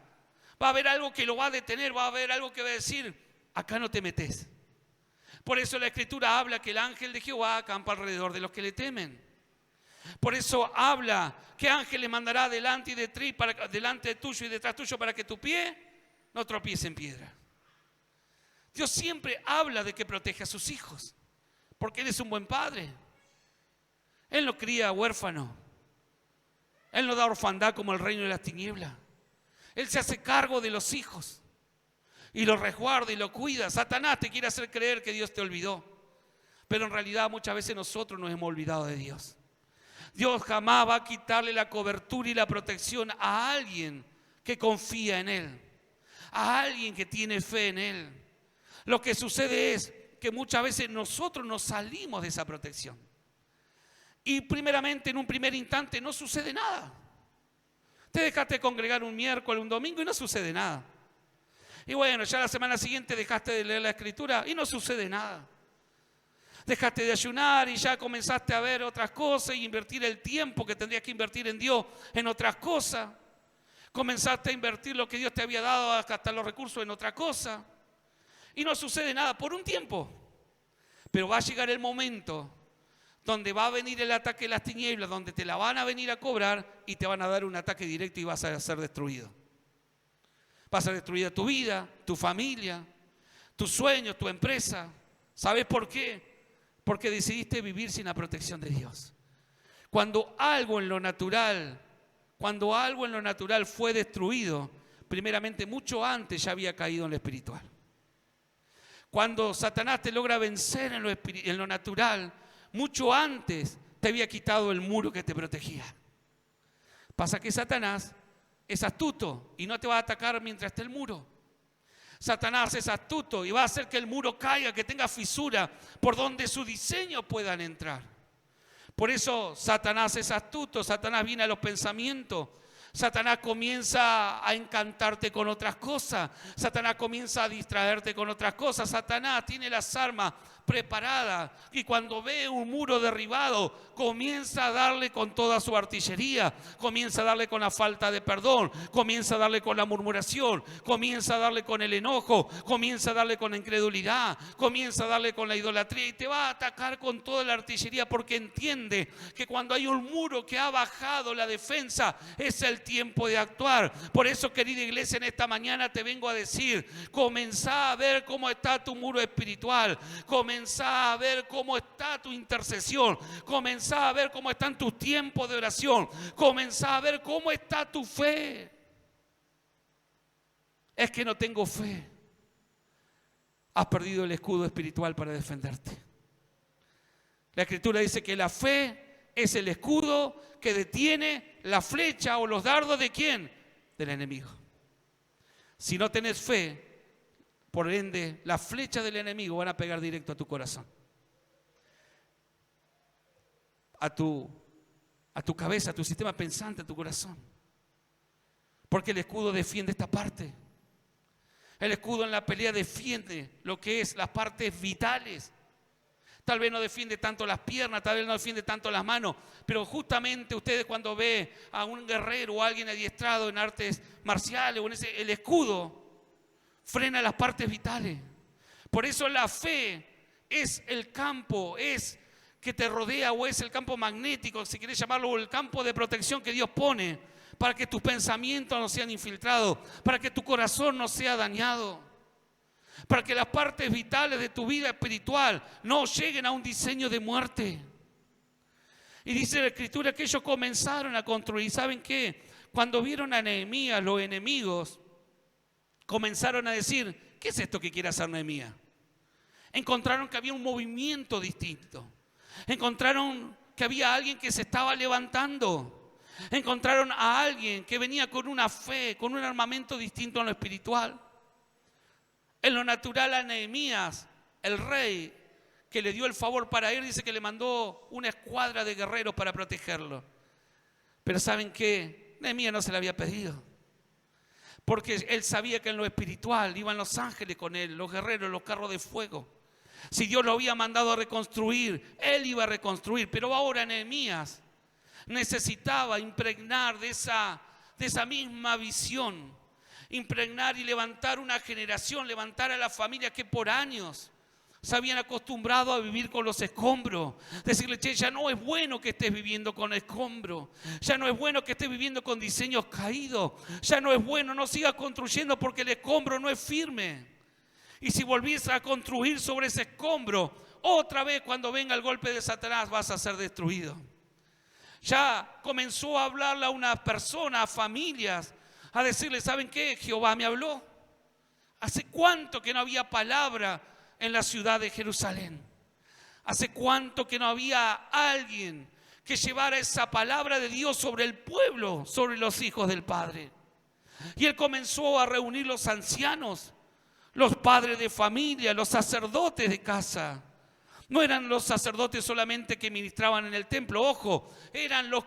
Va a haber algo que lo va a detener, va a haber algo que va a decir, acá no te metes. Por eso la Escritura habla que el ángel de Jehová acampa alrededor de los que le temen. Por eso habla que ángel le mandará delante delante tuyo y detrás tuyo para que tu pie no tropiece en piedra. Dios siempre habla de que protege a sus hijos, porque Él es un buen padre. Él no cría huérfano. Él no da orfandad como el reino de las tinieblas. Él se hace cargo de los hijos y los resguarda y los cuida. Satanás te quiere hacer creer que Dios te olvidó, pero en realidad muchas veces nosotros nos hemos olvidado de Dios. Dios jamás va a quitarle la cobertura y la protección a alguien que confía en Él, a alguien que tiene fe en Él. Lo que sucede es que muchas veces nosotros nos salimos de esa protección. Y primeramente, en un primer instante, no sucede nada. Te dejaste de congregar un miércoles, un domingo y no sucede nada. Y bueno, ya la semana siguiente dejaste de leer la Escritura y no sucede nada. Dejaste de ayunar y ya comenzaste a ver otras cosas y invertir el tiempo que tendrías que invertir en Dios en otras cosas. Comenzaste a invertir lo que Dios te había dado, hasta los recursos, en otra cosa. Y no sucede nada por un tiempo. Pero va a llegar el momento donde va a venir el ataque de las tinieblas, donde te la van a venir a cobrar y te van a dar un ataque directo y vas a ser destruido. Vas a ser destruida tu vida, tu familia, tus sueños, tu empresa. ¿Sabes por qué? Porque decidiste vivir sin la protección de Dios. Cuando algo en lo natural fue destruido, primeramente mucho antes ya había caído en lo espiritual. Cuando Satanás te logra vencer en lo natural, mucho antes te había quitado el muro que te protegía. Pasa que Satanás es astuto y no te va a atacar mientras esté el muro. Satanás es astuto y va a hacer que el muro caiga, que tenga fisura por donde su diseño puedan entrar. Por eso Satanás es astuto, Satanás viene a los pensamientos. Satanás comienza a encantarte con otras cosas. Satanás comienza a distraerte con otras cosas. Satanás tiene las armas preparadas y cuando ve un muro derribado comienza a darle con toda su artillería, comienza a darle con la falta de perdón, comienza a darle con la murmuración, comienza a darle con el enojo, comienza a darle con la incredulidad, comienza a darle con la idolatría y te va a atacar con toda la artillería porque entiende que cuando hay un muro que ha bajado la defensa es el tiempo de actuar. Por eso, querida iglesia, en esta mañana te vengo a decir, comenzá a ver cómo está tu muro espiritual, comenzá a ver cómo está tu intercesión, comenzá a ver cómo están tus tiempos de oración, comenzá a ver cómo está tu fe. Es que no tengo fe. Has perdido el escudo espiritual para defenderte. La Escritura dice que la fe es el escudo que detiene la flecha o los dardos ¿de quién? Del enemigo. Si no tenés fe, por ende, las flechas del enemigo van a pegar directo a tu corazón, a tu cabeza, a tu sistema pensante, a tu corazón. Porque el escudo defiende esta parte. El escudo en la pelea defiende lo que es las partes vitales. Tal vez no defiende tanto las piernas, tal vez no defiende tanto las manos, pero justamente ustedes cuando ven a un guerrero o a alguien adiestrado en artes marciales, el escudo frena las partes vitales. Por eso la fe es el campo, es que te rodea, o es el campo magnético, si querés llamarlo, o el campo de protección que Dios pone para que tus pensamientos no sean infiltrados, para que tu corazón no sea dañado, para que las partes vitales de tu vida espiritual no lleguen a un diseño de muerte. Y dice la Escritura que ellos comenzaron a construir. ¿Saben qué? Cuando vieron a Nehemías, los enemigos comenzaron a decir: ¿qué es esto que quiere hacer Nehemías? Encontraron que había un movimiento distinto. Encontraron que había alguien que se estaba levantando. Encontraron a alguien que venía con una fe, con un armamento distinto en lo espiritual. En lo natural, a Nehemías, el rey que le dio el favor para ir, dice que le mandó una escuadra de guerreros para protegerlo. Pero ¿saben qué? Nehemías no se le había pedido, porque él sabía que en lo espiritual iban los ángeles con él, los guerreros, los carros de fuego. Si Dios lo había mandado a reconstruir, él iba a reconstruir. Pero ahora Nehemías necesitaba impregnar de esa misma visión, impregnar y levantar una generación, levantar a la familia que por años se habían acostumbrado a vivir con los escombros. Decirle: che, ya no es bueno que estés viviendo con escombros, ya no es bueno que estés viviendo con diseños caídos, ya no es bueno, no sigas construyendo porque el escombro no es firme. Y si volviese a construir sobre ese escombro, otra vez cuando venga el golpe de Satanás vas a ser destruido. Ya comenzó a hablarle a una persona, a familias, a decirle: ¿saben qué? Jehová me habló. ¿Hace cuánto que no había palabra en la ciudad de Jerusalén? ¿Hace cuánto que no había alguien que llevara esa palabra de Dios sobre el pueblo, sobre los hijos del Padre? Y él comenzó a reunir los ancianos, los padres de familia, los sacerdotes de casa. No eran los sacerdotes solamente que ministraban en el templo, ojo, eran los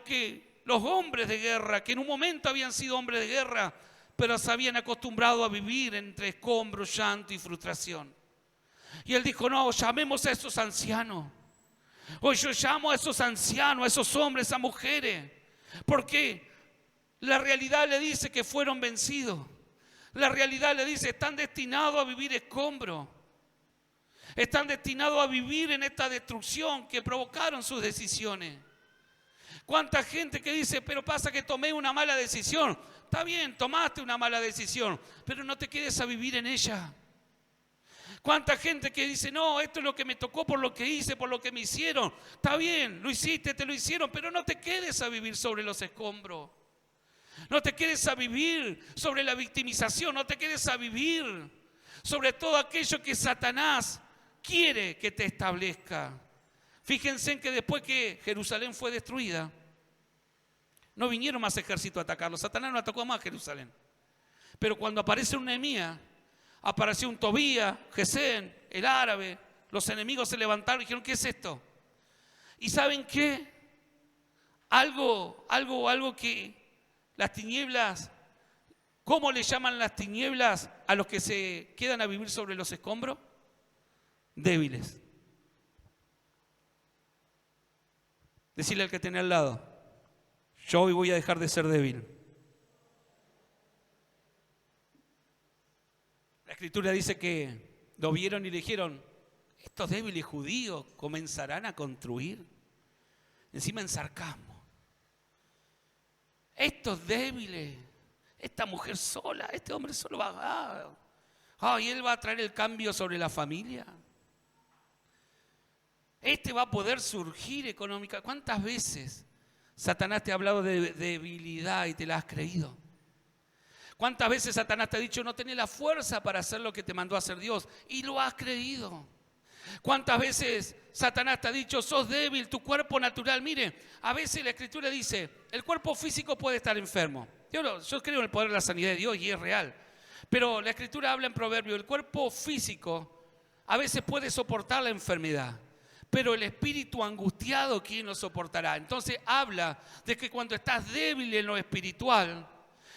hombres de guerra, que en un momento habían sido hombres de guerra, pero se habían acostumbrado a vivir entre escombros, llanto y frustración. Y él dijo: no, llamemos a esos ancianos. Hoy yo llamo a esos ancianos, a esos hombres, a mujeres, porque la realidad le dice que fueron vencidos. La realidad le dice: están destinados a vivir escombros. Están destinados a vivir en esta destrucción que provocaron sus decisiones. ¿Cuánta gente que dice: pero pasa que tomé una mala decisión? Está bien, tomaste una mala decisión, pero no te quedes a vivir en ella. ¿Cuánta gente que dice: no, esto es lo que me tocó por lo que hice, por lo que me hicieron? Está bien, lo hiciste, te lo hicieron, pero no te quedes a vivir sobre los escombros. No te quedes a vivir sobre la victimización, no te quedes a vivir sobre todo aquello que Satanás quiere que te establezca. Fíjense en que después que Jerusalén fue destruida, no vinieron más ejércitos a atacarlo. Satanás no atacó más Jerusalén. Pero cuando aparece un Nehemías, apareció un Tobías, Gesén, el árabe, los enemigos se levantaron y dijeron: ¿qué es esto? ¿Y saben qué? Algo que las tinieblas, ¿cómo le llaman las tinieblas a los que se quedan a vivir sobre los escombros? Débiles. Decirle al que tiene al lado: yo hoy voy a dejar de ser débil. La Escritura dice que lo vieron y le dijeron: estos débiles judíos comenzarán a construir. Encima en sarcasmo. Estos débiles, esta mujer sola, este hombre solo va a... y él va a traer el cambio sobre la familia. Este va a poder surgir económica. ¿Cuántas veces Satanás te ha hablado de debilidad y te la has creído? ¿Cuántas veces Satanás te ha dicho: no tenés la fuerza para hacer lo que te mandó a hacer Dios? Y lo has creído. ¿Cuántas veces Satanás te ha dicho: sos débil, tu cuerpo natural? Mire, a veces la Escritura dice: el cuerpo físico puede estar enfermo. Yo creo en el poder de la sanidad de Dios y es real. Pero la Escritura habla en Proverbios: el cuerpo físico a veces puede soportar la enfermedad, pero el espíritu angustiado, ¿quién lo soportará? Entonces habla de que cuando estás débil en lo espiritual,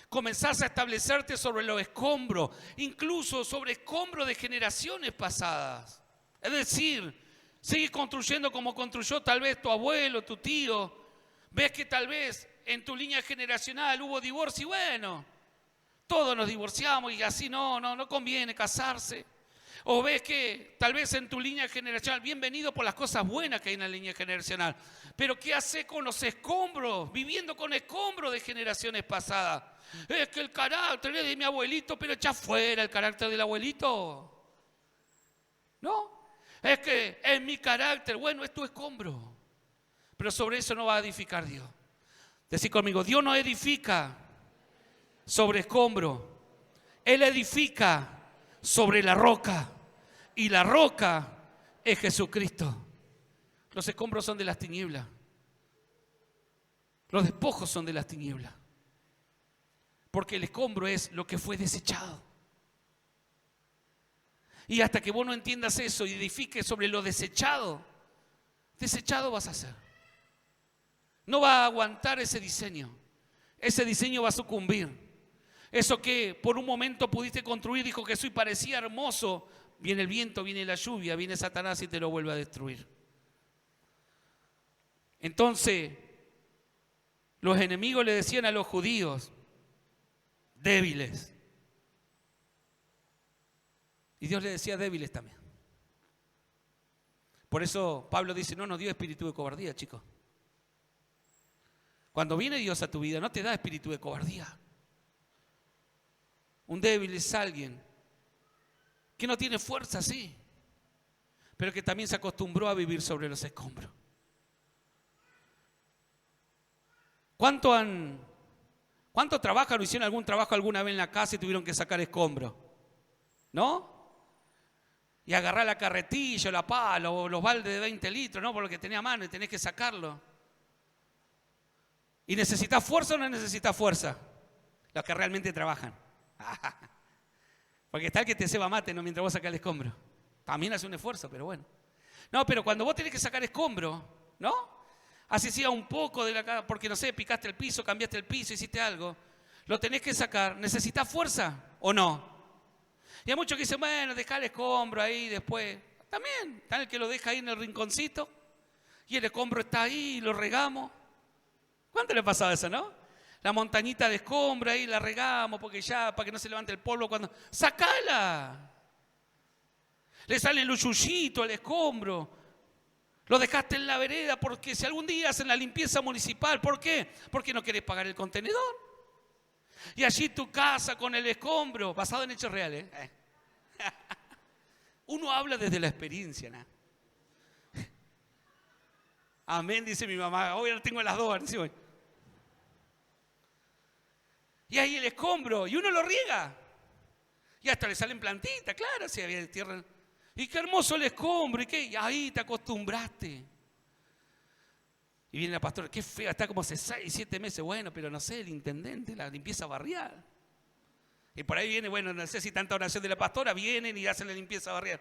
comenzás a establecerte sobre los escombros, incluso sobre escombros de generaciones pasadas. Es decir, sigues construyendo como construyó tal vez tu abuelo, tu tío. Ves que tal vez en tu línea generacional hubo divorcio y bueno, todos nos divorciamos y así no conviene casarse. O ves que tal vez en tu línea generacional, bienvenido por las cosas buenas que hay en la línea generacional, pero ¿qué hace con los escombros? Viviendo con escombros de generaciones pasadas. Es que el carácter es de mi abuelito, pero echa fuera el carácter del abuelito. ¿No? Es que es mi carácter, bueno, es tu escombro. Pero sobre eso no va a edificar Dios. Decí conmigo, Dios no edifica sobre escombro. Él edifica sobre la roca. Y la roca es Jesucristo. Los escombros son de las tinieblas. Los despojos son de las tinieblas. Porque el escombro es lo que fue desechado. Y hasta que vos no entiendas eso y edifiques sobre lo desechado, desechado vas a ser. No va a aguantar ese diseño. Ese diseño va a sucumbir. Eso que por un momento pudiste construir, dijo Jesús, y parecía hermoso, viene el viento, viene la lluvia, viene Satanás y te lo vuelve a destruir. Entonces, los enemigos le decían a los judíos, débiles. Y Dios le decía débiles también. Por eso Pablo dice, no nos dio espíritu de cobardía, chicos. Cuando viene Dios a tu vida, no te da espíritu de cobardía. Un débil es alguien que no tiene fuerza, sí, pero que también se acostumbró a vivir sobre los escombros. ¿Cuánto trabajan o hicieron algún trabajo alguna vez en la casa y tuvieron que sacar escombros? ¿No? Y agarrar la carretilla, la pala o los baldes de 20 litros, ¿no? Por lo que tenía a mano y tenés que sacarlo. ¿Y necesitas fuerza o no necesitas fuerza? Los que realmente trabajan. Porque está el que te ceba mate, ¿no? Mientras vos sacás el escombro. También hace un esfuerzo, pero bueno. No, pero cuando vos tenés que sacar escombro, ¿no? Así sea un poco de la casa, porque no sé, picaste el piso, cambiaste el piso, hiciste algo. Lo tenés que sacar. ¿Necesitas fuerza o no? Y hay muchos que dicen, bueno, dejá el escombro ahí después. También, está el que lo deja ahí en el rinconcito y el escombro está ahí y lo regamos. ¿Cuánto le ha pasado eso, no? La montañita de escombro ahí la regamos porque ya, para que no se levante el polvo cuando... ¡Sacala! Le sale el uyuyito al escombro. Lo dejaste en la vereda porque si algún día hacen la limpieza municipal, ¿por qué? Porque no querés pagar el contenedor. Y allí tu casa con el escombro, basado en hechos reales. Uno habla desde la experiencia, ¿no? Amén, dice mi mamá. Hoy no tengo las dos. ¿Sí? Y ahí el escombro, y uno lo riega. Y hasta le salen plantitas, claro, si había tierra. Y qué hermoso el escombro, y ahí te acostumbraste. Y viene la pastora, qué fea, está como hace 6, 7 meses. Bueno, pero no sé, el intendente, la limpieza barrial. Y por ahí viene, bueno, no sé si tanta oración de la pastora, vienen y hacen la limpieza barrial.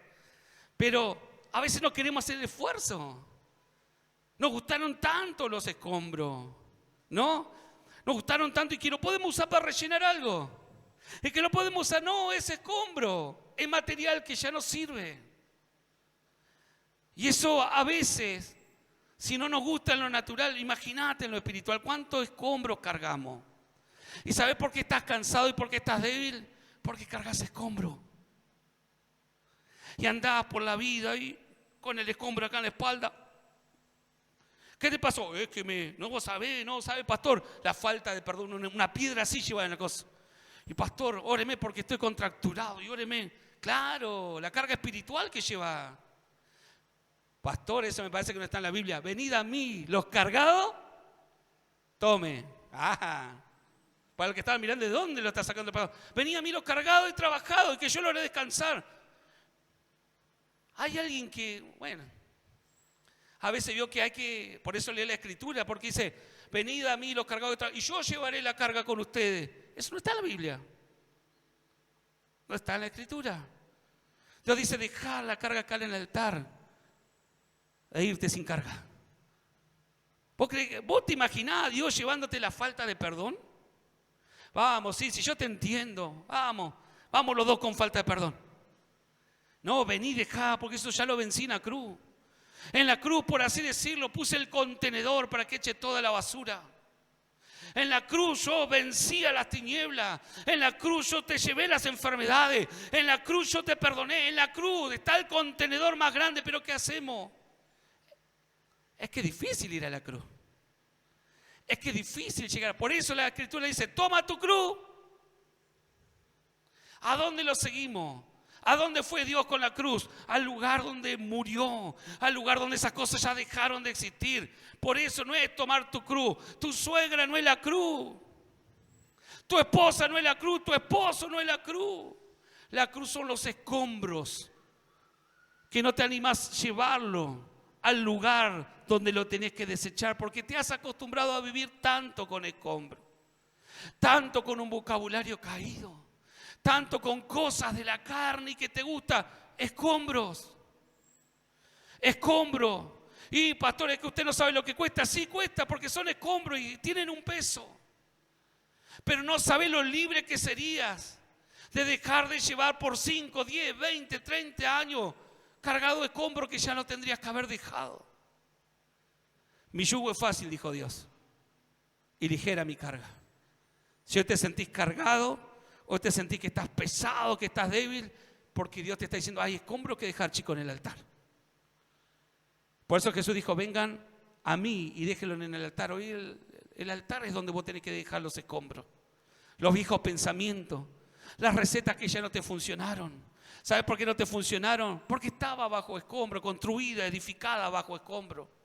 Pero a veces no queremos hacer el esfuerzo. Nos gustaron tanto los escombros, ¿no? Nos gustaron tanto y que lo podemos usar para rellenar algo. Es que lo podemos usar, no, es escombro, es material que ya no sirve. Y eso a veces, si no nos gusta en lo natural, imagínate en lo espiritual, ¿cuántos escombros cargamos? ¿Y sabes por qué estás cansado y por qué estás débil? Porque cargas escombro. Y andás por la vida y con el escombro acá en la espalda. ¿Qué te pasó? Es que no sabe, pastor, la falta de perdón, una piedra así lleva en la cosa. Y pastor, óreme porque estoy contracturado y óreme. Claro, la carga espiritual que lleva. Pastor, eso me parece que no está en la Biblia. Venid a mí, los cargados, tome. Para el que estaba mirando, ¿de dónde lo está sacando el pastor? Venid a mí los cargados y trabajados y que yo lo haré descansar. Hay alguien que, bueno, a veces veo que hay que, por eso lee la Escritura, porque dice, venid a mí los cargados y yo llevaré la carga con ustedes. Eso no está en la Biblia. No está en la Escritura. Dios dice, dejar la carga acá en el altar e irte sin carga. ¿Vos te imaginás a Dios llevándote la falta de perdón? Vamos, sí, yo te entiendo. Vamos los dos con falta de perdón. No, vení, dejá, porque eso ya lo vencí en la cruz. En la cruz, por así decirlo, puse el contenedor para que eche toda la basura. En la cruz yo vencí a las tinieblas. En la cruz yo te llevé las enfermedades. En la cruz yo te perdoné. En la cruz está el contenedor más grande. Pero ¿qué hacemos? Es que es difícil ir a la cruz. Es que es difícil llegar. Por eso la Escritura dice, toma tu cruz. ¿A dónde lo seguimos? ¿A dónde fue Dios con la cruz? Al lugar donde murió, al lugar donde esas cosas ya dejaron de existir. Por eso no es tomar tu cruz. Tu suegra no es la cruz. Tu esposa no es la cruz. Tu esposo no es la cruz. La cruz son los escombros que no te animás a llevarlo al lugar donde lo tenés que desechar, porque te has acostumbrado a vivir tanto con escombros, tanto con un vocabulario caído, tanto con cosas de la carne y que te gusta. Escombros. Y pastor, es que usted no sabe lo que cuesta. Sí cuesta, porque son escombros y tienen un peso. Pero no sabe lo libre que serías de dejar de llevar por 5, 10, 20, 30 años cargado de escombros que ya no tendrías que haber dejado. Mi yugo es fácil, dijo Dios, y ligera mi carga. Si hoy te sentís cargado, hoy te sentís que estás pesado, que estás débil, porque Dios te está diciendo, hay escombros que dejar, chico, en el altar. Por eso Jesús dijo, vengan a mí y déjenlo en el altar. Hoy el altar es donde vos tenés que dejar los escombros, los viejos pensamientos, las recetas que ya no te funcionaron. ¿Sabes por qué no te funcionaron? Porque estaba bajo escombro, construida, edificada bajo escombro.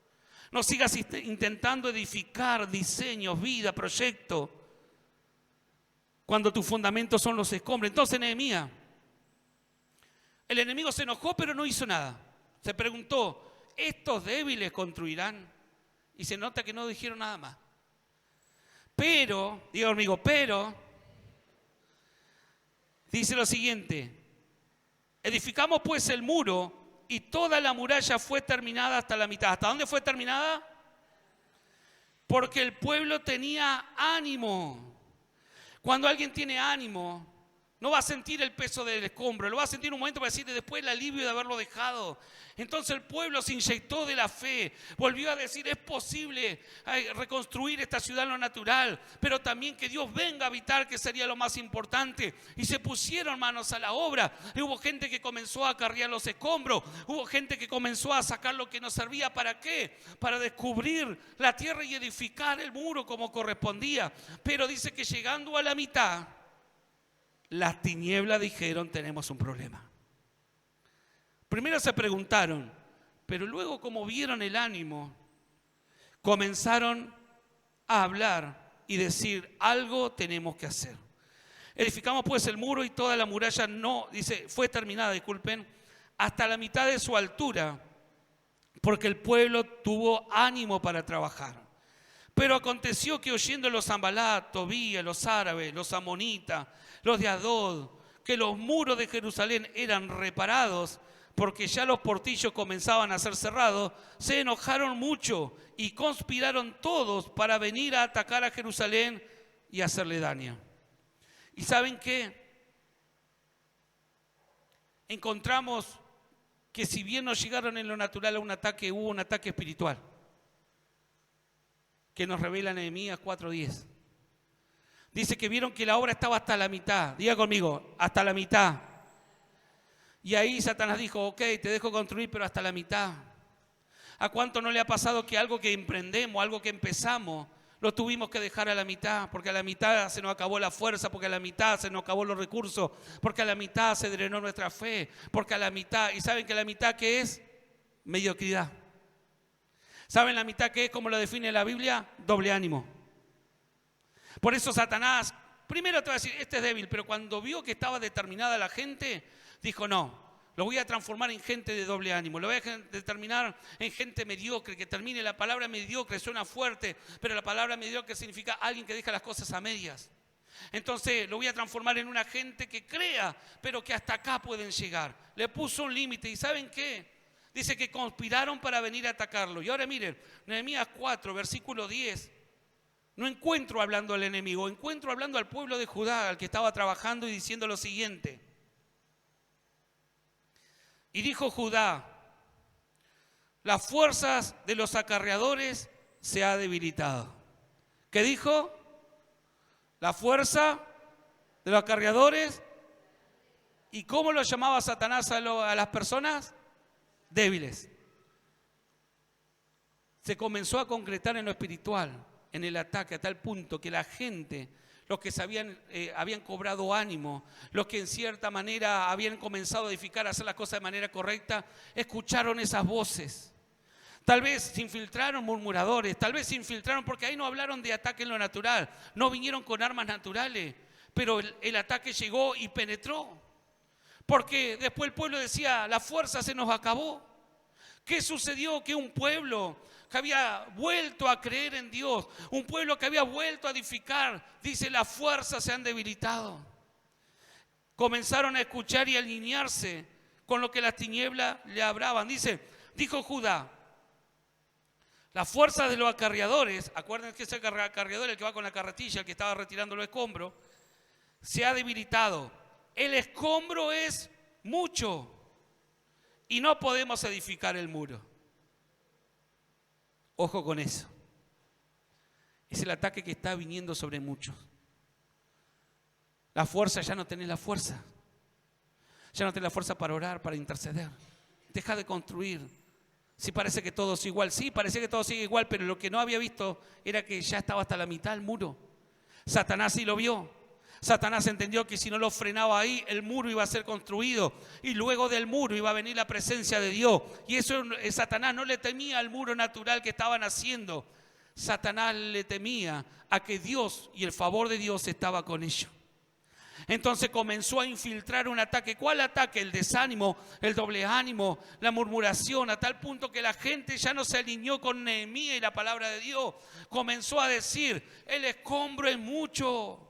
No sigas intentando edificar diseños, vida, proyectos, cuando tus fundamentos son los escombros. Entonces Nehemías, el enemigo se enojó pero no hizo nada. Se preguntó, ¿estos débiles construirán? Y se nota que no dijeron nada más. Pero, diga conmigo, pero, dice lo siguiente, edificamos pues el muro y toda la muralla fue terminada hasta la mitad. ¿Hasta dónde fue terminada? Porque el pueblo tenía ánimo. Cuando alguien tiene ánimo, no va a sentir el peso del escombro, lo va a sentir un momento para decir después el alivio de haberlo dejado. Entonces el pueblo se inyectó de la fe, volvió a decir, es posible reconstruir esta ciudad en lo natural, pero también que Dios venga a habitar, que sería lo más importante. Y se pusieron manos a la obra. Y hubo gente que comenzó a cargar los escombros, hubo gente que comenzó a sacar lo que nos servía. ¿Para qué? Para descubrir la tierra y edificar el muro como correspondía. Pero dice que llegando a la mitad, las tinieblas dijeron, tenemos un problema. Primero se preguntaron, pero luego como vieron el ánimo, comenzaron a hablar y decir, algo tenemos que hacer. Edificamos pues el muro y toda la muralla fue terminada, disculpen, hasta la mitad de su altura, porque el pueblo tuvo ánimo para trabajar. Pero aconteció que oyendo los Sanbalat, Tobías, los árabes, los amonitas, los de Adod, que los muros de Jerusalén eran reparados, porque ya los portillos comenzaban a ser cerrados, se enojaron mucho y conspiraron todos para venir a atacar a Jerusalén y hacerle daño. ¿Y saben qué? Encontramos que si bien no llegaron en lo natural a un ataque, hubo un ataque espiritual, que nos revela Nehemías 4:10. Dice que vieron que la obra estaba hasta la mitad. Diga conmigo, hasta la mitad. Y ahí Satanás dijo, ok, te dejo construir, pero hasta la mitad. ¿A cuánto no le ha pasado que algo que emprendemos, algo que empezamos, lo tuvimos que dejar a la mitad? Porque a la mitad se nos acabó la fuerza, porque a la mitad se nos acabó los recursos, porque a la mitad se drenó nuestra fe, porque a la mitad, ¿y saben que la mitad qué es? Mediocridad. ¿Saben la mitad qué es, como lo define la Biblia? Doble ánimo. Por eso Satanás, primero te va a decir, este es débil, pero cuando vio que estaba determinada la gente, dijo, no, lo voy a transformar en gente de doble ánimo, lo voy a determinar en gente mediocre, que termine. La palabra mediocre suena fuerte, pero la palabra mediocre significa alguien que deja las cosas a medias. Entonces lo voy a transformar en una gente que crea, pero que hasta acá pueden llegar. Le puso un límite, ¿y saben qué? Dice que conspiraron para venir a atacarlo. Y ahora miren, Nehemías 4, versículo 10. No encuentro hablando al enemigo, encuentro hablando al pueblo de Judá, al que estaba trabajando, y diciendo lo siguiente. Y dijo Judá, las fuerzas de los acarreadores se ha debilitado. ¿Qué dijo? La fuerza de los acarreadores. ¿Y cómo lo llamaba Satanás a las personas? Débiles. Se comenzó a concretar en lo espiritual, en el ataque, a tal punto que la gente, los que habían cobrado ánimo, los que en cierta manera habían comenzado a edificar, a hacer las cosas de manera correcta, escucharon esas voces. Tal vez se infiltraron murmuradores, tal vez se infiltraron porque ahí no hablaron de ataque en lo natural, no vinieron con armas naturales, pero el ataque llegó y penetró. Porque después el pueblo decía, la fuerza se nos acabó. ¿Qué sucedió? Que un pueblo que había vuelto a creer en Dios, un pueblo que había vuelto a edificar, dice, las fuerzas se han debilitado. Comenzaron a escuchar y a alinearse con lo que las tinieblas le hablaban. Dijo Judá, la fuerza de los acarreadores, acuérdense que ese acarreador, el que va con la carretilla, el que estaba retirando los escombros, se ha debilitado. El escombro es mucho y no podemos edificar el muro. Ojo con eso. Es el ataque que está viniendo sobre muchos. La fuerza, ya no tenés la fuerza. Ya no tenés la fuerza para orar, para interceder. Deja de construir. Si parece que todo es igual. Sí, parecía que todo sigue igual, pero lo que no había visto era que ya estaba hasta la mitad el muro. Satanás sí lo vio. Satanás entendió que si no lo frenaba ahí, el muro iba a ser construido y luego del muro iba a venir la presencia de Dios. Y eso Satanás no le temía al muro natural que estaban haciendo. Satanás le temía a que Dios y el favor de Dios estaba con ellos. Entonces comenzó a infiltrar un ataque. ¿Cuál ataque? El desánimo, el doble ánimo, la murmuración, a tal punto que la gente ya no se alineó con Nehemías y la palabra de Dios. Comenzó a decir, el escombro es mucho.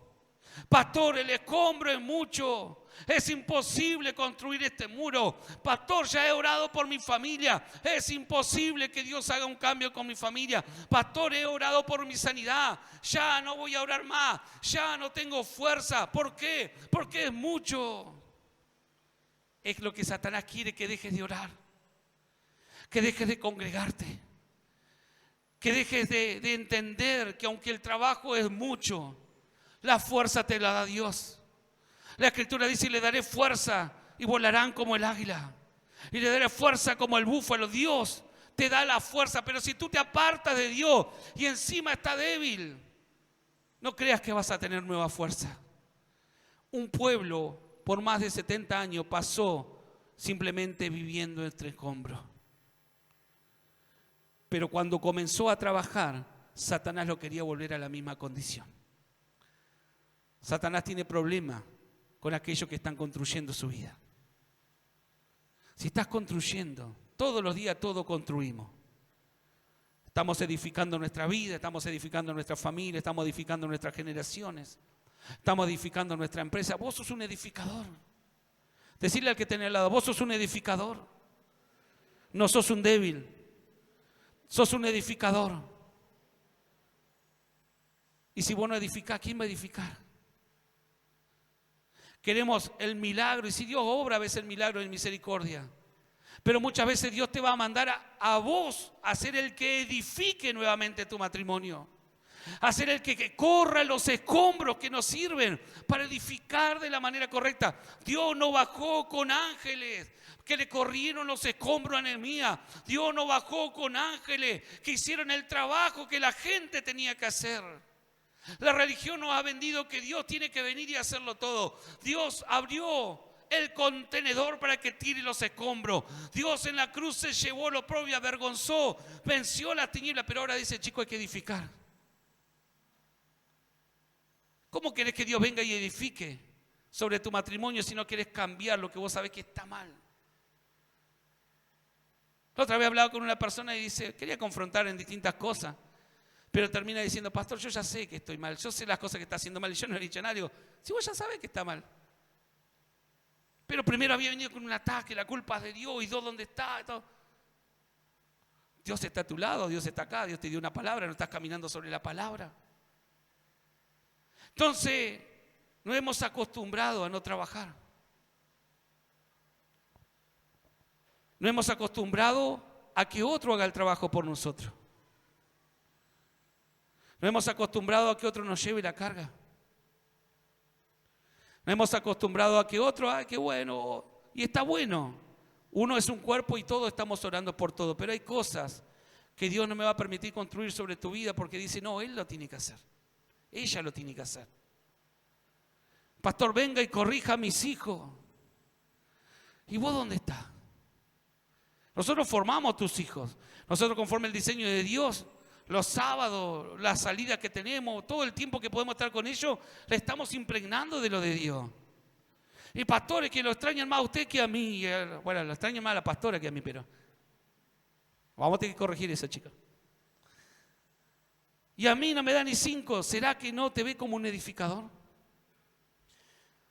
Pastor, el escombro es mucho. Es imposible construir este muro. Pastor, ya he orado por mi familia. Es imposible que Dios haga un cambio con mi familia. Pastor, he orado por mi sanidad. Ya no voy a orar más. Ya no tengo fuerza. ¿Por qué? Porque es mucho. Es lo que Satanás quiere, que dejes de orar. Que dejes de congregarte. Que dejes de entender que aunque el trabajo es mucho, la fuerza te la da Dios. La Escritura dice, y le daré fuerza y volarán como el águila. Y le daré fuerza como el búfalo. Dios te da la fuerza, pero si tú te apartas de Dios y encima está débil, no creas que vas a tener nueva fuerza. Un pueblo por más de 70 años pasó simplemente viviendo entre escombros. Pero cuando comenzó a trabajar, Satanás lo quería volver a la misma condición. Satanás tiene problemas con aquellos que están construyendo su vida. Si estás construyendo, todos los días todo construimos. Estamos edificando nuestra vida, estamos edificando nuestra familia, estamos edificando nuestras generaciones, estamos edificando nuestra empresa. Vos sos un edificador. Decirle al que tiene al lado, vos sos un edificador. No sos un débil, sos un edificador. Y si vos no edificás, ¿quién va a edificar? Queremos el milagro, y si Dios obra a veces el milagro de misericordia, pero muchas veces Dios te va a mandar a vos a ser el que edifique nuevamente tu matrimonio, a ser el que corra los escombros que nos sirven para edificar de la manera correcta. Dios no bajó con ángeles que le corrieron los escombros a Nehemías. Dios no bajó con ángeles que hicieron el trabajo que la gente tenía que hacer. La religión nos ha vendido que Dios tiene que venir y hacerlo todo. Dios abrió el contenedor para que tire los escombros. Dios en la cruz se llevó lo propio, avergonzó, venció las tinieblas, pero ahora dice, chico, hay que edificar. ¿Cómo querés que Dios venga y edifique sobre tu matrimonio si no querés cambiar lo que vos sabés que está mal? La otra vez hablaba con una persona y dice, quería confrontar en distintas cosas, pero termina diciendo, pastor, yo ya sé que estoy mal, yo sé las cosas que está haciendo mal y yo no le he dicho nada. Digo, si vos ya sabés que está mal. Pero primero había venido con un ataque, la culpa es de Dios y Dios dónde está. Dios está a tu lado, Dios está acá, Dios te dio una palabra, no estás caminando sobre la palabra. Entonces, nos hemos acostumbrado a no trabajar. Nos hemos acostumbrado a que otro haga el trabajo por nosotros. Nos hemos acostumbrado a que otro nos lleve la carga. Nos hemos acostumbrado a que otro, qué bueno, y está bueno. Uno es un cuerpo y todos estamos orando por todo, pero hay cosas que Dios no me va a permitir construir sobre tu vida porque dice, no, Él lo tiene que hacer, ella lo tiene que hacer. Pastor, venga y corrija a mis hijos. ¿Y vos dónde estás? Nosotros formamos tus hijos. Nosotros, conforme el diseño de Dios, los sábados, las salidas que tenemos, todo el tiempo que podemos estar con ellos, le estamos impregnando de lo de Dios. Y pastores que lo extrañan más a usted que a mí. Bueno, lo extrañan más a la pastora que a mí, pero vamos a tener que corregir a esa chica. Y a mí no me da ni 5. ¿Será que no te ve como un edificador?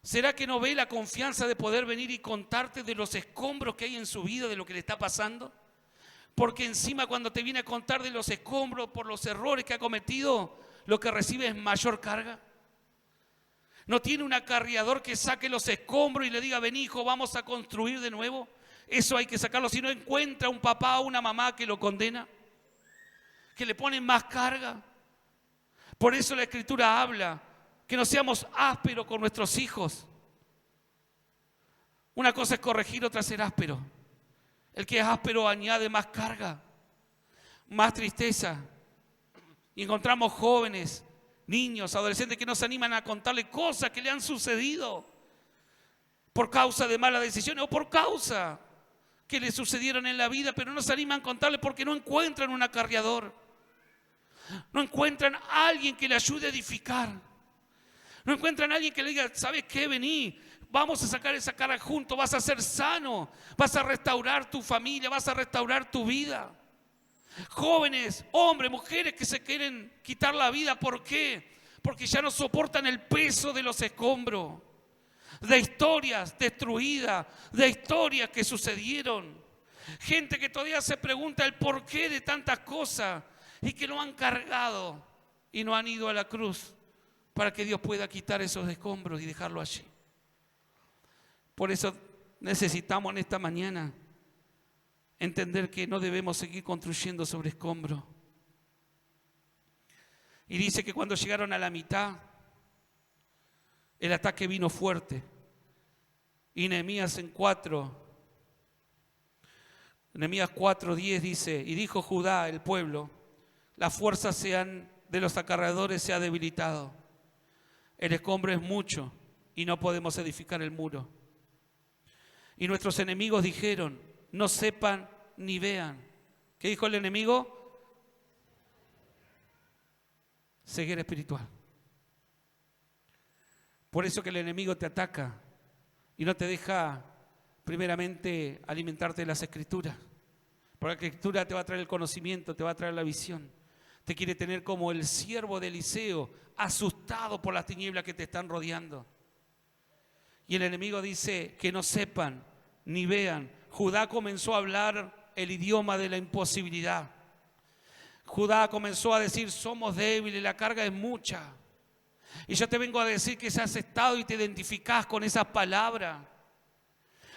¿Será que no ve la confianza de poder venir y contarte de los escombros que hay en su vida, de lo que le está pasando? Porque encima cuando te viene a contar de los escombros por los errores que ha cometido, lo que recibe es mayor carga. No tiene un acarreador que saque los escombros y le diga, ven hijo, vamos a construir de nuevo. Eso hay que sacarlo. Si no encuentra un papá o una mamá que lo condena, que le ponen más carga. Por eso la Escritura habla que no seamos ásperos con nuestros hijos. Una cosa es corregir, otra es ser áspero. El que es áspero añade más carga, más tristeza. Y encontramos jóvenes, niños, adolescentes que no se animan a contarle cosas que le han sucedido por causa de malas decisiones o por causa que le sucedieron en la vida, pero no se animan a contarle porque no encuentran un acarreador. No encuentran a alguien que le ayude a edificar. No encuentran a alguien que le diga, ¿sabes qué? Vení, vamos a sacar esa carga juntos, vas a ser sano, vas a restaurar tu familia, vas a restaurar tu vida. Jóvenes, hombres, mujeres que se quieren quitar la vida, ¿por qué? Porque ya no soportan el peso de los escombros, de historias destruidas, de historias que sucedieron. Gente que todavía se pregunta el porqué de tantas cosas y que lo han cargado y no han ido a la cruz para que Dios pueda quitar esos escombros y dejarlo allí. Por eso necesitamos en esta mañana entender que no debemos seguir construyendo sobre escombros. Y dice que cuando llegaron a la mitad, el ataque vino fuerte. Y Nehemías 4:10 dice, y dijo Judá, el pueblo, las fuerzas de los acarreadores se ha debilitado. El escombro es mucho y no podemos edificar el muro. Y nuestros enemigos dijeron, no sepan ni vean. ¿Qué dijo el enemigo? Ceguera espiritual. Por eso que el enemigo te ataca y no te deja primeramente alimentarte de las escrituras. Porque la escritura te va a traer el conocimiento, te va a traer la visión. Te quiere tener como el siervo de Eliseo, asustado por las tinieblas que te están rodeando. Y el enemigo dice que no sepan ni vean. Judá comenzó a hablar el idioma de la imposibilidad. Judá comenzó a decir, somos débiles, la carga es mucha. Y yo te vengo a decir que si has estado y te identificás con esas palabras,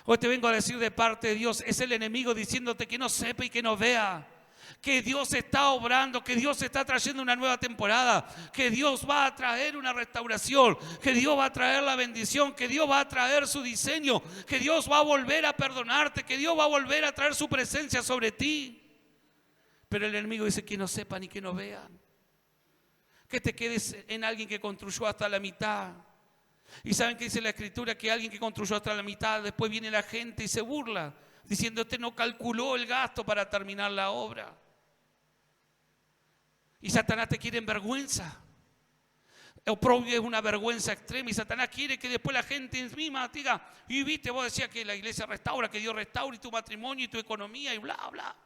hoy te vengo a decir de parte de Dios, es el enemigo diciéndote que no sepa y que no vea. Que Dios está obrando, que Dios está trayendo una nueva temporada, que Dios va a traer una restauración, que Dios va a traer la bendición, que Dios va a traer su diseño, que Dios va a volver a perdonarte, que Dios va a volver a traer su presencia sobre ti. Pero el enemigo dice que no sepan y que no vean. Que te quedes en alguien que construyó hasta la mitad. Y saben que dice la escritura que alguien que construyó hasta la mitad, después viene la gente y se burla, diciendo este no calculó el gasto para terminar la obra. Y Satanás te quiere en vergüenza. Oprobio es una vergüenza extrema y Satanás quiere que después la gente misma diga, y viste, vos decías que la iglesia restaura, que Dios restaura y tu matrimonio y tu economía y bla, bla.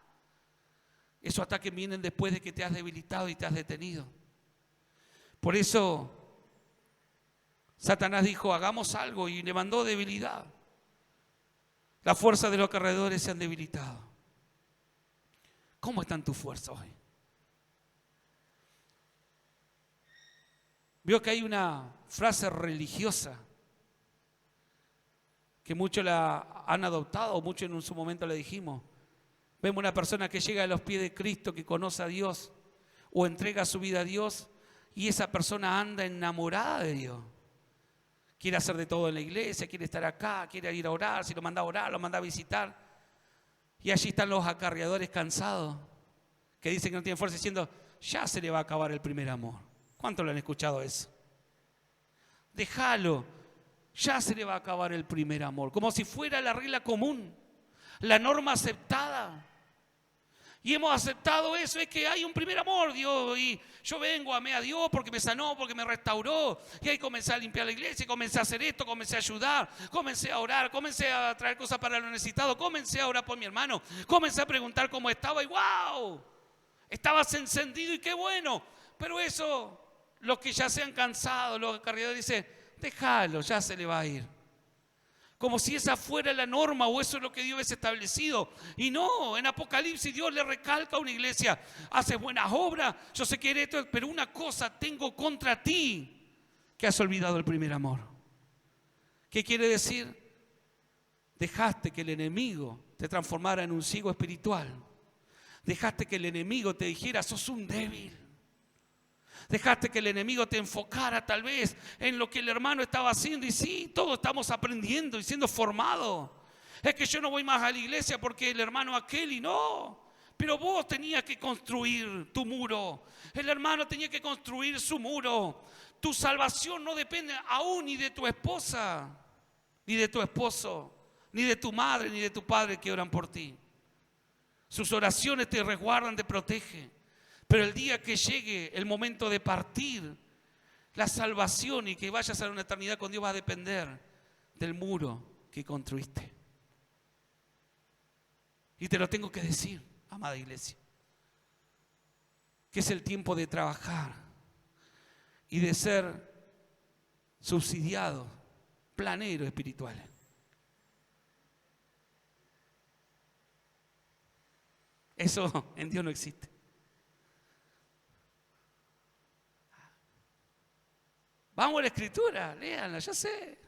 Esos ataques vienen después de que te has debilitado y te has detenido. Por eso Satanás dijo, hagamos algo y le mandó debilidad. Las fuerzas de los acarreadores se han debilitado. ¿Cómo están tus fuerzas hoy? Veo que hay una frase religiosa que muchos la han adoptado, muchos en su momento la dijimos. Vemos una persona que llega a los pies de Cristo, que conoce a Dios o entrega su vida a Dios y esa persona anda enamorada de Dios. quiere hacer de todo en la iglesia, quiere estar acá, quiere ir a orar, si lo manda a orar, lo manda a visitar. Y allí están los acarreadores cansados, que dicen que no tienen fuerza, diciendo, ya se le va a acabar el primer amor. ¿Cuántos lo han escuchado eso? Déjalo, ya se le va a acabar el primer amor. Como si fuera la regla común, la norma aceptada. Y hemos aceptado eso, es que hay un primer amor, Dios, y yo vengo, amé a Dios porque me sanó, porque me restauró, y ahí comencé a limpiar la iglesia, comencé a hacer esto, comencé a ayudar, comencé a orar, comencé a traer cosas para los necesitados, comencé a orar por mi hermano, comencé a preguntar cómo estaba y ¡wow! Estabas encendido y qué bueno, pero eso, los que ya se han cansado, los acarreadores dicen, déjalo, ya se le va a ir. Como si esa fuera la norma o eso es lo que Dios ha establecido. Y no, en Apocalipsis Dios le recalca a una iglesia, haces buenas obras, yo sé que eres esto, pero una cosa tengo contra ti, que has olvidado el primer amor. ¿Qué quiere decir? Dejaste que el enemigo te transformara en un ciego espiritual. Dejaste que el enemigo te dijera, sos un débil. Dejaste que el enemigo te enfocara tal vez en lo que el hermano estaba haciendo. Y sí, todos estamos aprendiendo y siendo formados. Es que yo no voy más a la iglesia porque el hermano aquel y no. Pero vos tenías que construir tu muro. El hermano tenía que construir su muro. Tu salvación no depende aún ni de tu esposa, ni de tu esposo, ni de tu madre, ni de tu padre que oran por ti. Sus oraciones te resguardan, te protegen. Pero el día que llegue el momento de partir, la salvación y que vayas a una eternidad con Dios va a depender del muro que construiste. Y te lo tengo que decir, amada iglesia, que es el tiempo de trabajar y de ser subsidiados, planeros espirituales. Eso en Dios no existe. Vamos a la escritura, léanla, ya sé.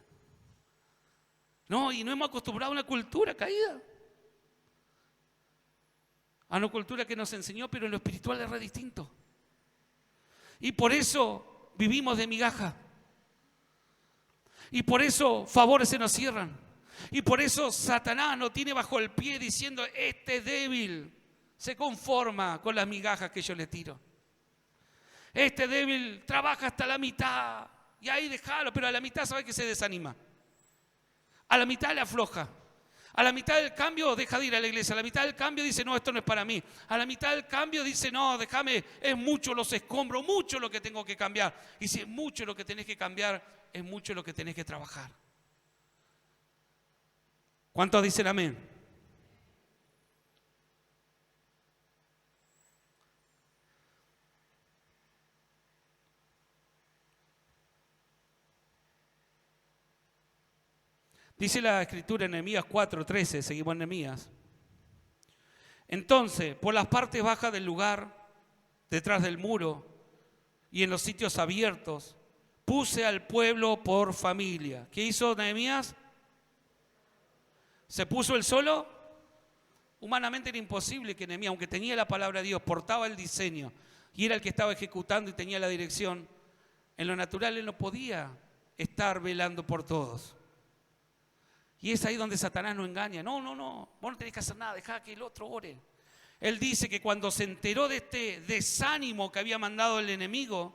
No, y no hemos acostumbrado a una cultura caída. A una cultura que nos enseñó, pero en lo espiritual es re distinto. Y por eso vivimos de migaja. Y por eso favores se nos cierran. Y por eso Satanás nos tiene bajo el pie diciendo, este débil se conforma con las migajas que yo le tiro. Este débil trabaja hasta la mitad. Y ahí déjalo, pero a la mitad sabe que se desanima. A la mitad le afloja. A la mitad del cambio deja de ir a la iglesia. A la mitad del cambio dice, no, esto no es para mí. A la mitad del cambio dice, no, déjame, es mucho los escombros, mucho lo que tengo que cambiar. Y si es mucho lo que tenés que cambiar, es mucho lo que tenés que trabajar. ¿Cuántos dicen amén? Dice la escritura en Nehemías 4:13, seguimos en Nehemías. Entonces, por las partes bajas del lugar, detrás del muro y en los sitios abiertos, puse al pueblo por familia. ¿Qué hizo Nehemías? ¿Se puso él solo? Humanamente era imposible que Nehemías, aunque tenía la palabra de Dios, portaba el diseño y era el que estaba ejecutando y tenía la dirección, en lo natural él no podía estar velando por todos. Y es ahí donde Satanás nos engaña. No, vos no tenés que hacer nada, dejá que el otro ore. Él dice que cuando se enteró de este desánimo que había mandado el enemigo,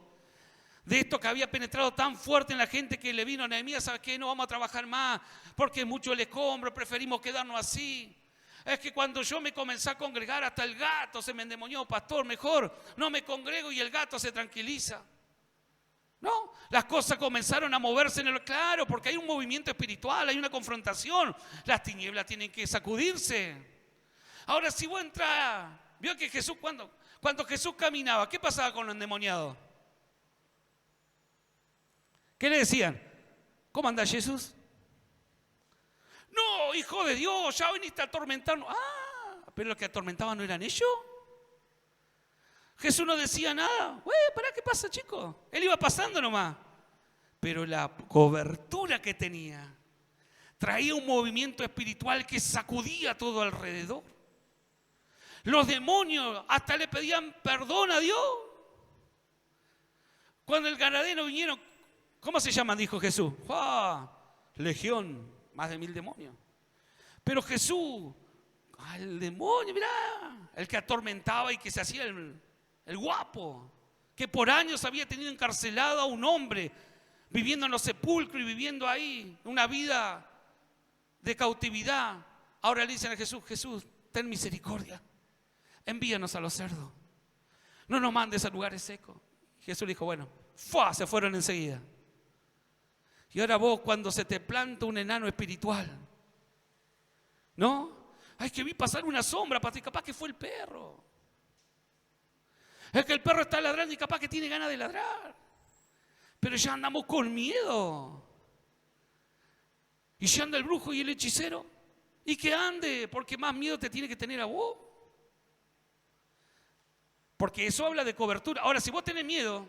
de esto que había penetrado tan fuerte en la gente que le vino a Nehemías, ¿sabes qué? No vamos a trabajar más porque es mucho el escombro, preferimos quedarnos así. Es que cuando yo me comencé a congregar, hasta el gato se me endemonió, pastor, mejor no me congrego y el gato se tranquiliza. No, las cosas comenzaron a moverse en el claro, porque hay un movimiento espiritual, hay una confrontación. Las tinieblas tienen que sacudirse. Ahora, si vos entras, vio que Jesús, cuando Jesús caminaba, ¿qué pasaba con los endemoniados? ¿Qué le decían? ¿Cómo anda Jesús? No, hijo de Dios, ya viniste a atormentarnos. Ah, pero los que atormentaban no eran ellos. Jesús no decía nada. ¿Para qué pasa, chico? Él iba pasando nomás. Pero la cobertura que tenía traía un movimiento espiritual que sacudía todo alrededor. Los demonios hasta le pedían perdón a Dios. Cuando el Gadareno vinieron, ¿Cómo se llaman? Dijo Jesús. ¡Ah! Legión, más de 1000 demonios. Pero Jesús, el demonio, mirá, el que atormentaba y que se hacía el guapo, que por años había tenido encarcelado a un hombre, viviendo en los sepulcros y viviendo ahí una vida de cautividad. Ahora le dicen a Jesús: Jesús, ten misericordia, envíanos a los cerdos, no nos mandes a lugares secos. Jesús le dijo: bueno, ¡fua! Se fueron enseguida. Y ahora vos, cuando se te planta un enano espiritual, ¿no? Ay, que vi pasar una sombra, capaz que fue el perro. Es que el perro está ladrando y capaz que tiene ganas de ladrar. Pero ya andamos con miedo. Y ya anda el brujo y el hechicero. Y que ande, porque más miedo te tiene que tener a vos. Porque eso habla de cobertura. Ahora, si vos tenés miedo,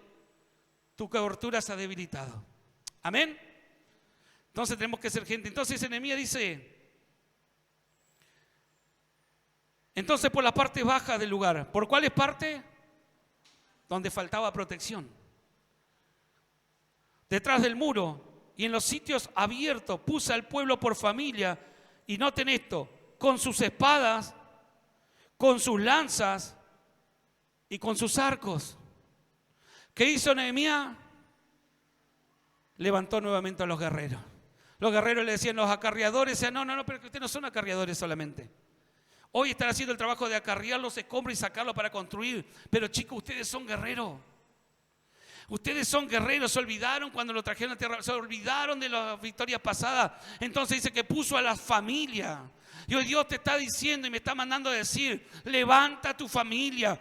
tu cobertura se ha debilitado. Amén. Entonces tenemos que ser gente. Entonces Nehemías dice: entonces por la parte baja del lugar. ¿Por cuál es parte? Donde faltaba protección. Detrás del muro y en los sitios abiertos puse al pueblo por familia. Y noten esto: con sus espadas, con sus lanzas y con sus arcos. ¿Qué hizo Nehemías? Levantó nuevamente a los guerreros. Los guerreros le decían, los acarreadores, decían: no, pero que ustedes no son acarreadores solamente. Hoy están haciendo el trabajo de acarrear los escombros y sacarlos para construir. Pero chicos, ustedes son guerreros. Ustedes son guerreros. Se olvidaron cuando lo trajeron a tierra, se olvidaron de las victorias pasadas. Entonces dice que puso a la familia. Y hoy Dios te está diciendo y me está mandando a decir: levanta tu familia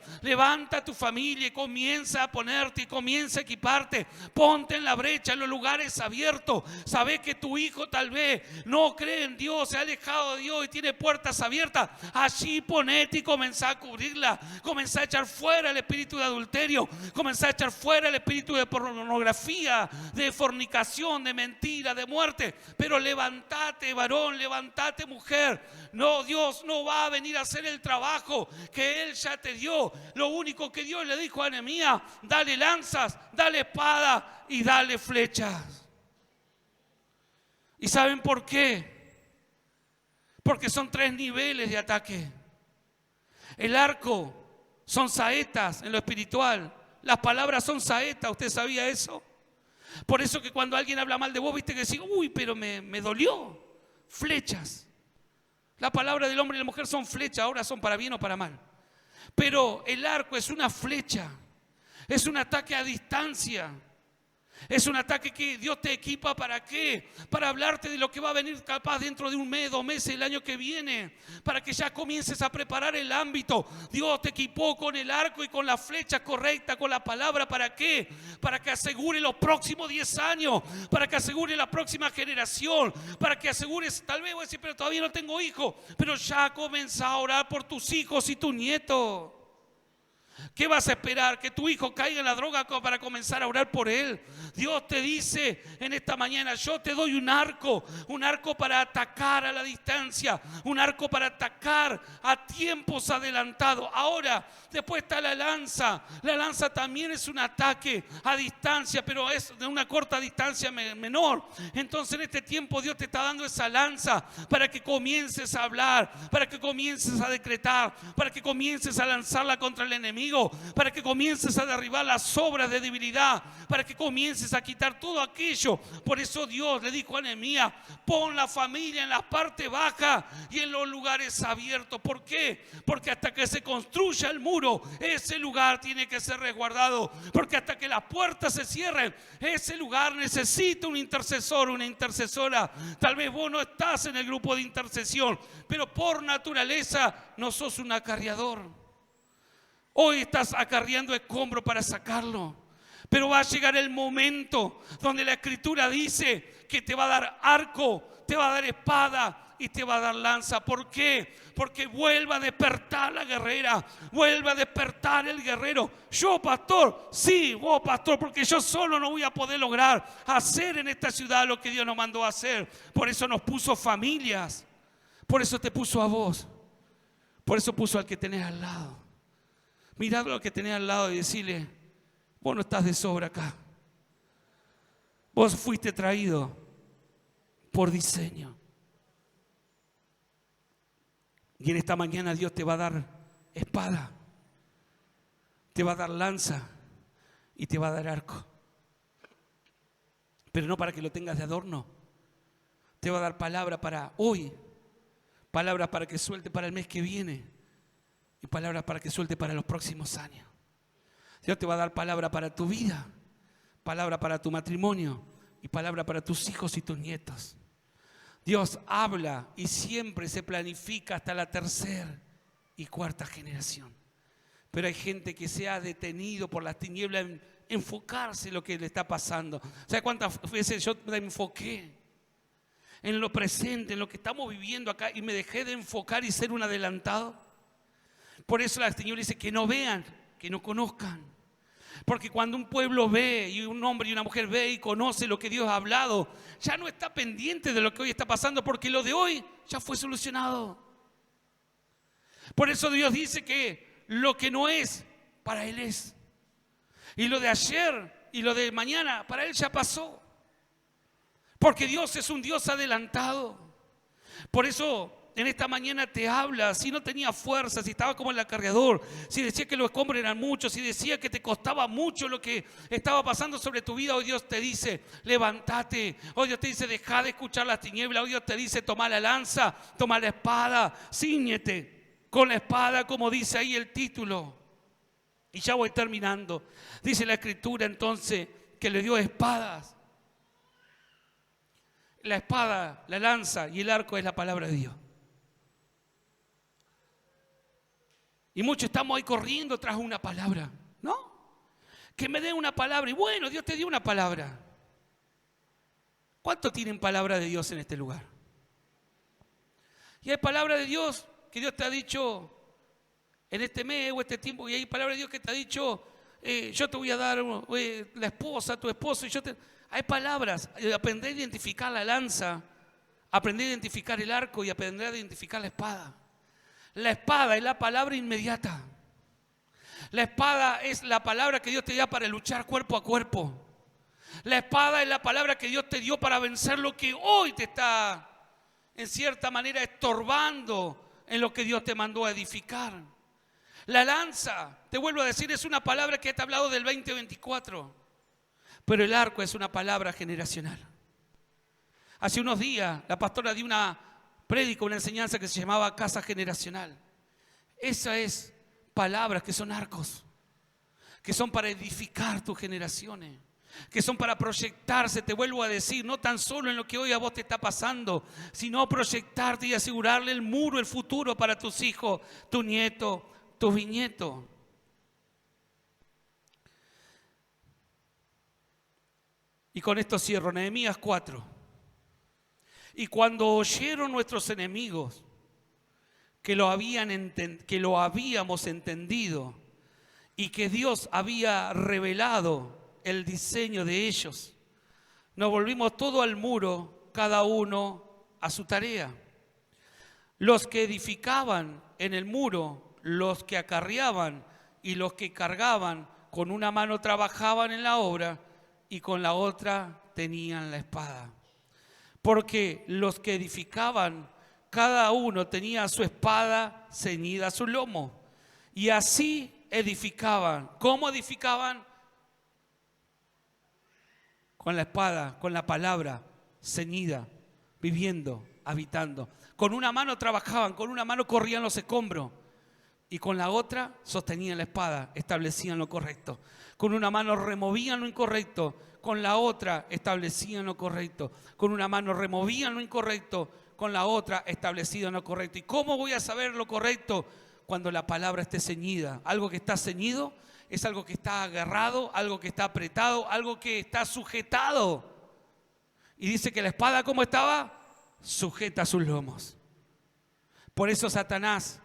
y comienza a ponerte y comienza a equiparte. Ponte en la brecha, en los lugares abiertos. Sabes que tu hijo tal vez no cree en Dios, se ha alejado de Dios y tiene puertas abiertas. Allí ponete y comenzá a cubrirla. Comenzá a echar fuera el espíritu de adulterio. Comenzá a echar fuera el espíritu de pornografía, de fornicación, de mentira, de muerte. Pero levántate, varón, levántate, mujer. No, Dios no va a venir a hacer el trabajo que Él ya te dio. Lo único que Dios le dijo a Nehemías: dale lanzas, dale espada y dale flechas. ¿Y saben por qué? Porque son 3 niveles de ataque. El arco son saetas en lo espiritual. Las palabras son saetas. ¿Usted sabía eso? Por eso que cuando alguien habla mal de vos, viste que decís: uy, pero me dolió. Flechas. La palabra del hombre y la mujer son flechas, ahora son para bien o para mal. Pero el arco es una flecha, es un ataque a distancia. Es un ataque que Dios te equipa. ¿Para qué? Para hablarte de lo que va a venir capaz dentro de 1 mes, 2 meses, el año que viene. Para que ya comiences a preparar el ámbito. Dios te equipó con el arco y con la flecha correcta, con la palabra. ¿Para qué? Para que asegure los próximos 10 años. Para que asegure la próxima generación. Para que asegures, tal vez voy a decir: pero todavía no tengo hijos. Pero ya comienza a orar por tus hijos y tus nietos. ¿Qué vas a esperar? ¿Que tu hijo caiga en la droga para comenzar a orar por él? Dios te dice en esta mañana: yo te doy un arco para atacar a la distancia, un arco para atacar a tiempos adelantados. Ahora, después está la lanza. La lanza también es un ataque a distancia, pero es de una corta distancia menor. Entonces en este tiempo Dios te está dando esa lanza para que comiences a hablar, para que comiences a decretar, para que comiences a lanzarla contra el enemigo, para que comiences a derribar las obras de debilidad, para que comiences a quitar todo aquello. Por eso Dios le dijo a Nehemías: pon la familia en la parte baja y en los lugares abiertos. ¿Por qué? Porque hasta que se construya el muro, ese lugar tiene que ser resguardado. Porque hasta que las puertas se cierren, ese lugar necesita un intercesor, una intercesora. Tal vez vos no estás en el grupo de intercesión, pero por naturaleza no sos un acarreador. Hoy estás acarreando escombro para sacarlo. Pero va a llegar el momento donde la Escritura dice que te va a dar arco, te va a dar espada y te va a dar lanza. ¿Por qué? Porque vuelva a despertar la guerrera, vuelva a despertar el guerrero. Yo, pastor, sí, vos, pastor, porque yo solo no voy a poder lograr hacer en esta ciudad lo que Dios nos mandó a hacer. Por eso nos puso familias, por eso te puso a vos, por eso puso al que tenés al lado. Mirad lo que tenés al lado y decirle: vos no estás de sobra acá. Vos fuiste traído por diseño. Y en esta mañana Dios te va a dar espada, te va a dar lanza y te va a dar arco. Pero no para que lo tengas de adorno. Te va a dar palabra para hoy, palabras para que suelte para el mes que viene y palabras para que suelte para los próximos años. Dios te va a dar palabra para tu vida, palabra para tu matrimonio y palabra para tus hijos y tus nietos. Dios habla y siempre se planifica hasta la tercera y cuarta generación. Pero hay gente que se ha detenido por las tinieblas en enfocarse en lo que le está pasando. ¿Sabe cuántas veces yo me enfoqué en lo presente, en lo que estamos viviendo acá y me dejé de enfocar y ser un adelantado? Por eso la tinieblas dice que no vean, que no conozcan. Porque cuando un pueblo ve y un hombre y una mujer ve y conoce lo que Dios ha hablado, ya no está pendiente de lo que hoy está pasando, porque lo de hoy ya fue solucionado. Por eso Dios dice que lo que no es, para Él es. Y lo de ayer y lo de mañana, para Él ya pasó. Porque Dios es un Dios adelantado. Por eso en esta mañana te habla. Si no tenía fuerza, si estaba como el acarreador, si decía que los escombros eran muchos, si decía que te costaba mucho lo que estaba pasando sobre tu vida, hoy Dios te dice, levántate. Hoy Dios te dice, deja de escuchar las tinieblas. Hoy Dios te dice, toma la lanza, toma la espada, cíñete con la espada, como dice ahí el título. Y ya voy terminando. Dice la Escritura entonces que le dio espadas. La espada, la lanza y el arco es la palabra de Dios. Y muchos estamos ahí corriendo tras una palabra, ¿no? Que me dé una palabra. Y bueno, Dios te dio una palabra. ¿Cuántos tienen palabra de Dios en este lugar? Y hay palabra de Dios que Dios te ha dicho en este mes o este tiempo. Y hay palabra de Dios que te ha dicho, yo te voy a dar la esposa, tu esposo. Hay palabras. Aprender a identificar la lanza, aprender a identificar el arco y aprender a identificar la espada. La espada es la palabra inmediata. La espada es la palabra que Dios te da para luchar cuerpo a cuerpo. La espada es la palabra que Dios te dio para vencer lo que hoy te está, en cierta manera, estorbando en lo que Dios te mandó a edificar. La lanza, te vuelvo a decir, es una palabra que te ha hablado del 2024. Pero el arco es una palabra generacional. Hace unos días la pastora dio una prédica, una enseñanza que se llamaba Casa Generacional. Esas es palabras que son arcos, que son para edificar tus generaciones, que son para proyectarse, te vuelvo a decir, no tan solo en lo que hoy a vos te está pasando, sino proyectarte y asegurarle el muro, el futuro para tus hijos, tu nieto, tus bisnietos. Y con esto cierro, Nehemías 4. Y cuando oyeron nuestros enemigos que lo habíamos entendido y que Dios había revelado el diseño de ellos, nos volvimos todo al muro, cada uno a su tarea. Los que edificaban en el muro, los que acarreaban y los que cargaban, con una mano trabajaban en la obra y con la otra tenían la espada. Porque los que edificaban, cada uno tenía su espada ceñida a su lomo. Y así edificaban. ¿Cómo edificaban? Con la espada, con la palabra ceñida, viviendo, habitando. Con una mano trabajaban, con una mano corrían los escombros. Y con la otra sostenían la espada, establecían lo correcto. Con una mano removían lo incorrecto, con la otra establecían lo correcto. Con una mano removían lo incorrecto, con la otra establecían lo correcto. ¿Y cómo voy a saber lo correcto? Cuando la palabra esté ceñida. Algo que está ceñido es algo que está agarrado, algo que está apretado, algo que está sujetado. Y dice que la espada, ¿cómo estaba? Sujeta a sus lomos. Por eso Satanás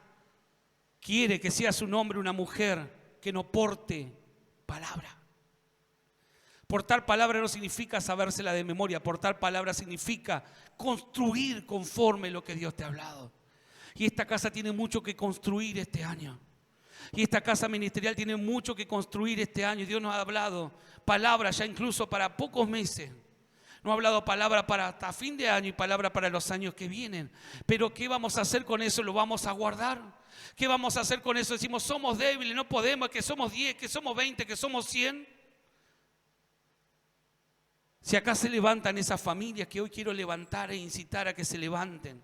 quiere que seas un hombre, una mujer que no porte palabra. Portar palabra no significa sabérsela de memoria. Portar palabra significa construir conforme lo que Dios te ha hablado. Y esta casa tiene mucho que construir este año. Y esta casa ministerial tiene mucho que construir este año. Dios nos ha hablado palabras ya incluso para pocos meses. No he hablado palabra para hasta fin de año y palabra para los años que vienen. Pero ¿qué vamos a hacer con eso? ¿Lo vamos a guardar? ¿Qué vamos a hacer con eso? Decimos, somos débiles, no podemos, que somos 10, que somos 20, que somos 100. Si acá se levantan esas familias que hoy quiero levantar e incitar a que se levanten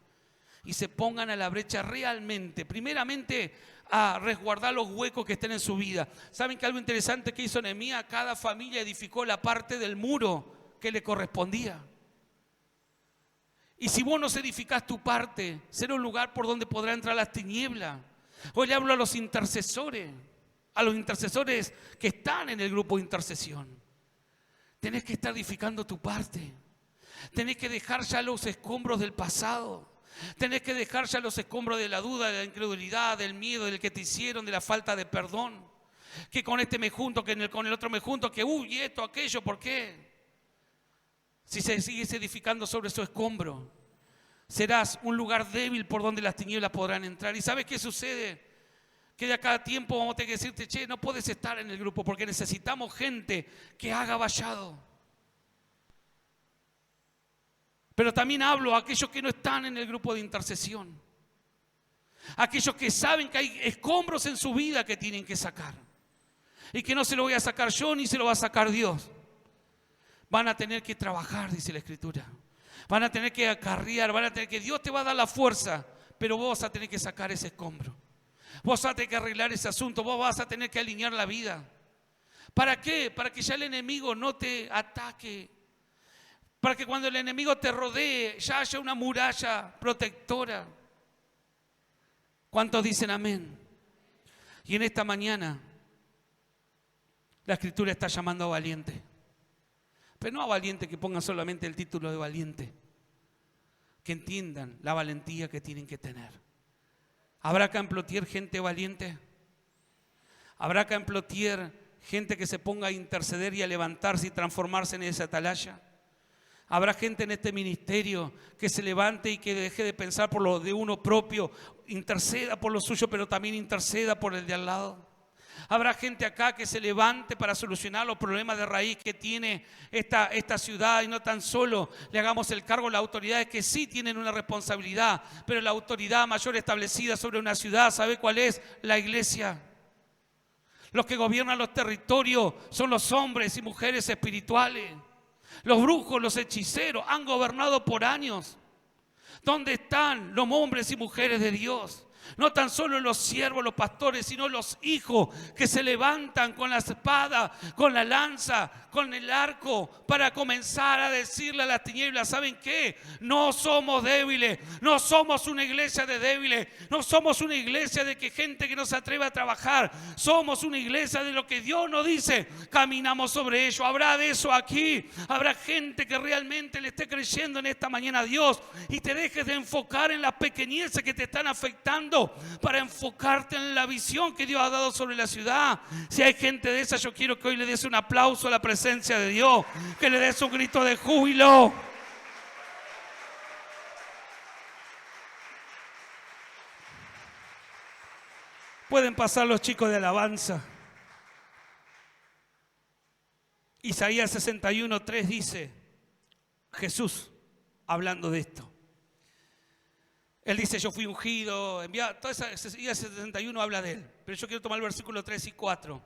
y se pongan a la brecha realmente, primeramente a resguardar los huecos que estén en su vida. ¿Saben que algo interesante que hizo Nehemías? Cada familia edificó la parte del muro que le correspondía. Y si vos no edificás tu parte, será un lugar por donde podrá entrar las tinieblas. Hoy le hablo a los intercesores que están en el grupo de intercesión. Tenés que estar edificando tu parte. Tenés que dejar ya los escombros del pasado. Tenés que dejar ya los escombros de la duda, de la incredulidad, del miedo, del que te hicieron, de la falta de perdón. Que con este me junto, que con el otro me junto, que uy, esto, aquello, ¿por qué? Si se sigues edificando sobre su escombro, serás un lugar débil por donde las tinieblas podrán entrar. ¿Y sabes qué sucede? Que de acá a tiempo vamos a tener que decirte, che, no puedes estar en el grupo porque necesitamos gente que haga vallado. Pero también hablo a aquellos que no están en el grupo de intercesión. Aquellos que saben que hay escombros en su vida que tienen que sacar. Y que no se lo voy a sacar yo ni se lo va a sacar Dios. Van a tener que trabajar, dice la Escritura. Van a tener que acarrear, van a tener que, Dios te va a dar la fuerza, pero vos vas a tener que sacar ese escombro. Vos vas a tener que arreglar ese asunto, vos vas a tener que alinear la vida. ¿Para qué? Para que ya el enemigo no te ataque. Para que cuando el enemigo te rodee, ya haya una muralla protectora. ¿Cuántos dicen amén? Y en esta mañana, la Escritura está llamando a valiente. Pero no a valiente que pongan solamente el título de valiente. Que entiendan la valentía que tienen que tener. ¿Habrá acá en Plotier gente valiente? ¿Habrá acá en Plotier gente que se ponga a interceder y a levantarse y transformarse en esa atalaya? ¿Habrá gente en este ministerio que se levante y que deje de pensar por lo de uno propio, interceda por lo suyo, pero también interceda por el de al lado? Habrá gente acá que se levante para solucionar los problemas de raíz que tiene esta ciudad y no tan solo le hagamos el cargo a las autoridades que sí tienen una responsabilidad, pero la autoridad mayor establecida sobre una ciudad, ¿sabe cuál es? La iglesia. Los que gobiernan los territorios son los hombres y mujeres espirituales. Los brujos, los hechiceros han gobernado por años. ¿Dónde están los hombres y mujeres de Dios? No tan solo los siervos, los pastores, sino los hijos que se levantan con la espada, con la lanza, con el arco, para comenzar a decirle a las tinieblas, ¿saben qué? No somos débiles, no somos una iglesia de débiles, no somos una iglesia de que gente que no se atreve a trabajar, somos una iglesia de lo que Dios nos dice, caminamos sobre ello. Habrá de eso aquí, habrá gente que realmente le esté creyendo en esta mañana a Dios y te dejes de enfocar en las pequeñeces que te están afectando para enfocarte en la visión que Dios ha dado sobre la ciudad. Si hay gente de esa, yo quiero que hoy le des un aplauso a la presencia de Dios, que le des un grito de júbilo. Pueden pasar los chicos de alabanza. Isaías 61:3 dice, Jesús hablando de esto. Él dice, yo fui ungido, enviado. Toda esa Isaías 61 habla de él. Pero yo quiero tomar el versículo 3 y 4.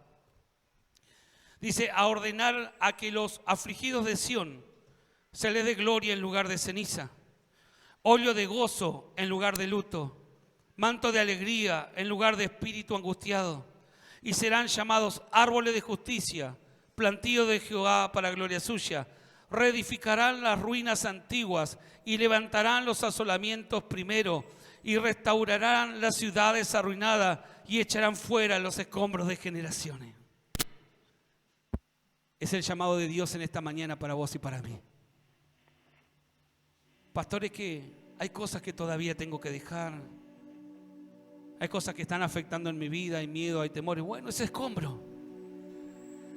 Dice, a ordenar a que los afligidos de Sión se les dé gloria en lugar de ceniza, óleo de gozo en lugar de luto, manto de alegría en lugar de espíritu angustiado. Y serán llamados árboles de justicia, plantío de Jehová para gloria suya. Reedificarán las ruinas antiguas y levantarán los asolamientos primero y restaurarán las ciudades arruinadas y echarán fuera los escombros de generaciones. Es el llamado de Dios en esta mañana para vos y para mí. Pastores, que hay cosas que todavía tengo que dejar. Hay cosas que están afectando en mi vida, hay miedo, hay temores. Bueno, ese escombro.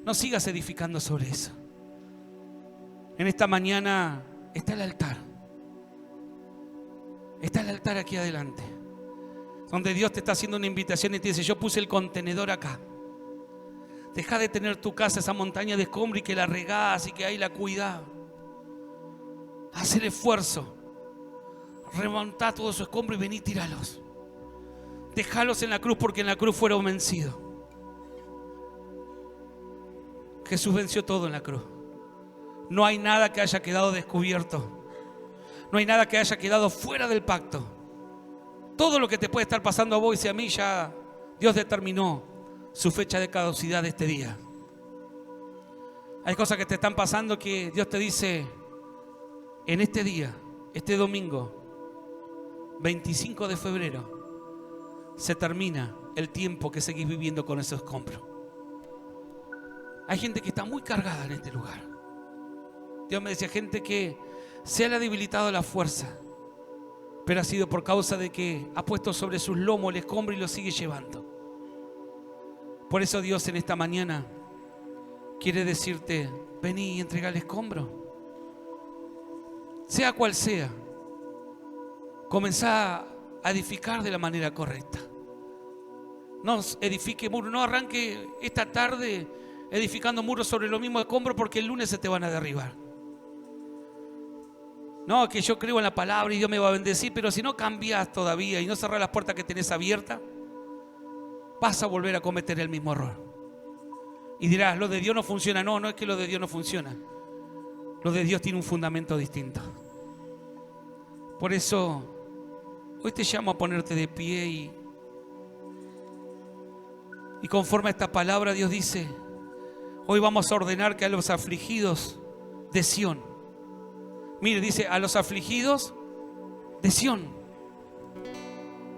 No sigas edificando sobre eso. En esta mañana está el altar. Está el altar aquí adelante, donde Dios te está haciendo una invitación y te dice, yo puse el contenedor acá. Deja de tener tu casa, esa montaña de escombro, y que la regás y que ahí la cuidás. haz el esfuerzo, remontá todos esos escombros y vení, tíralos. Déjalos en la cruz, porque en la cruz fueron vencidos. Jesús venció todo en la cruz. No hay nada que haya quedado descubierto. No hay nada que haya quedado fuera del pacto. Todo lo que te puede estar pasando a vos y a mí, ya Dios determinó su fecha de caducidad de este día. Hay cosas que te están pasando que Dios te dice: en este día, este domingo 25 de febrero, se termina el tiempo que seguís viviendo con esos escombros. Hay gente que está muy cargada en este lugar. Dios me decía, gente que se le ha debilitado la fuerza, pero ha sido por causa de que ha puesto sobre sus lomos el escombro y lo sigue llevando. Por eso Dios en esta mañana quiere decirte: vení y entrega el escombro. Sea cual sea, comenzá a edificar de la manera correcta. No edifique muros, no arranque esta tarde edificando muros sobre los mismos escombros, porque el lunes se te van a derribar. No, que yo creo en la palabra y Dios me va a bendecir, pero si no cambias todavía y no cerrás las puertas que tenés abiertas, vas a volver a cometer el mismo error. Y dirás, lo de Dios no funciona. No, no es que lo de Dios no funciona. Lo de Dios tiene un fundamento distinto. Por eso, hoy te llamo a ponerte de pie y conforme a esta palabra, Dios dice: hoy vamos a ordenar que a los afligidos de Sión, mire, dice, a los afligidos de Sión.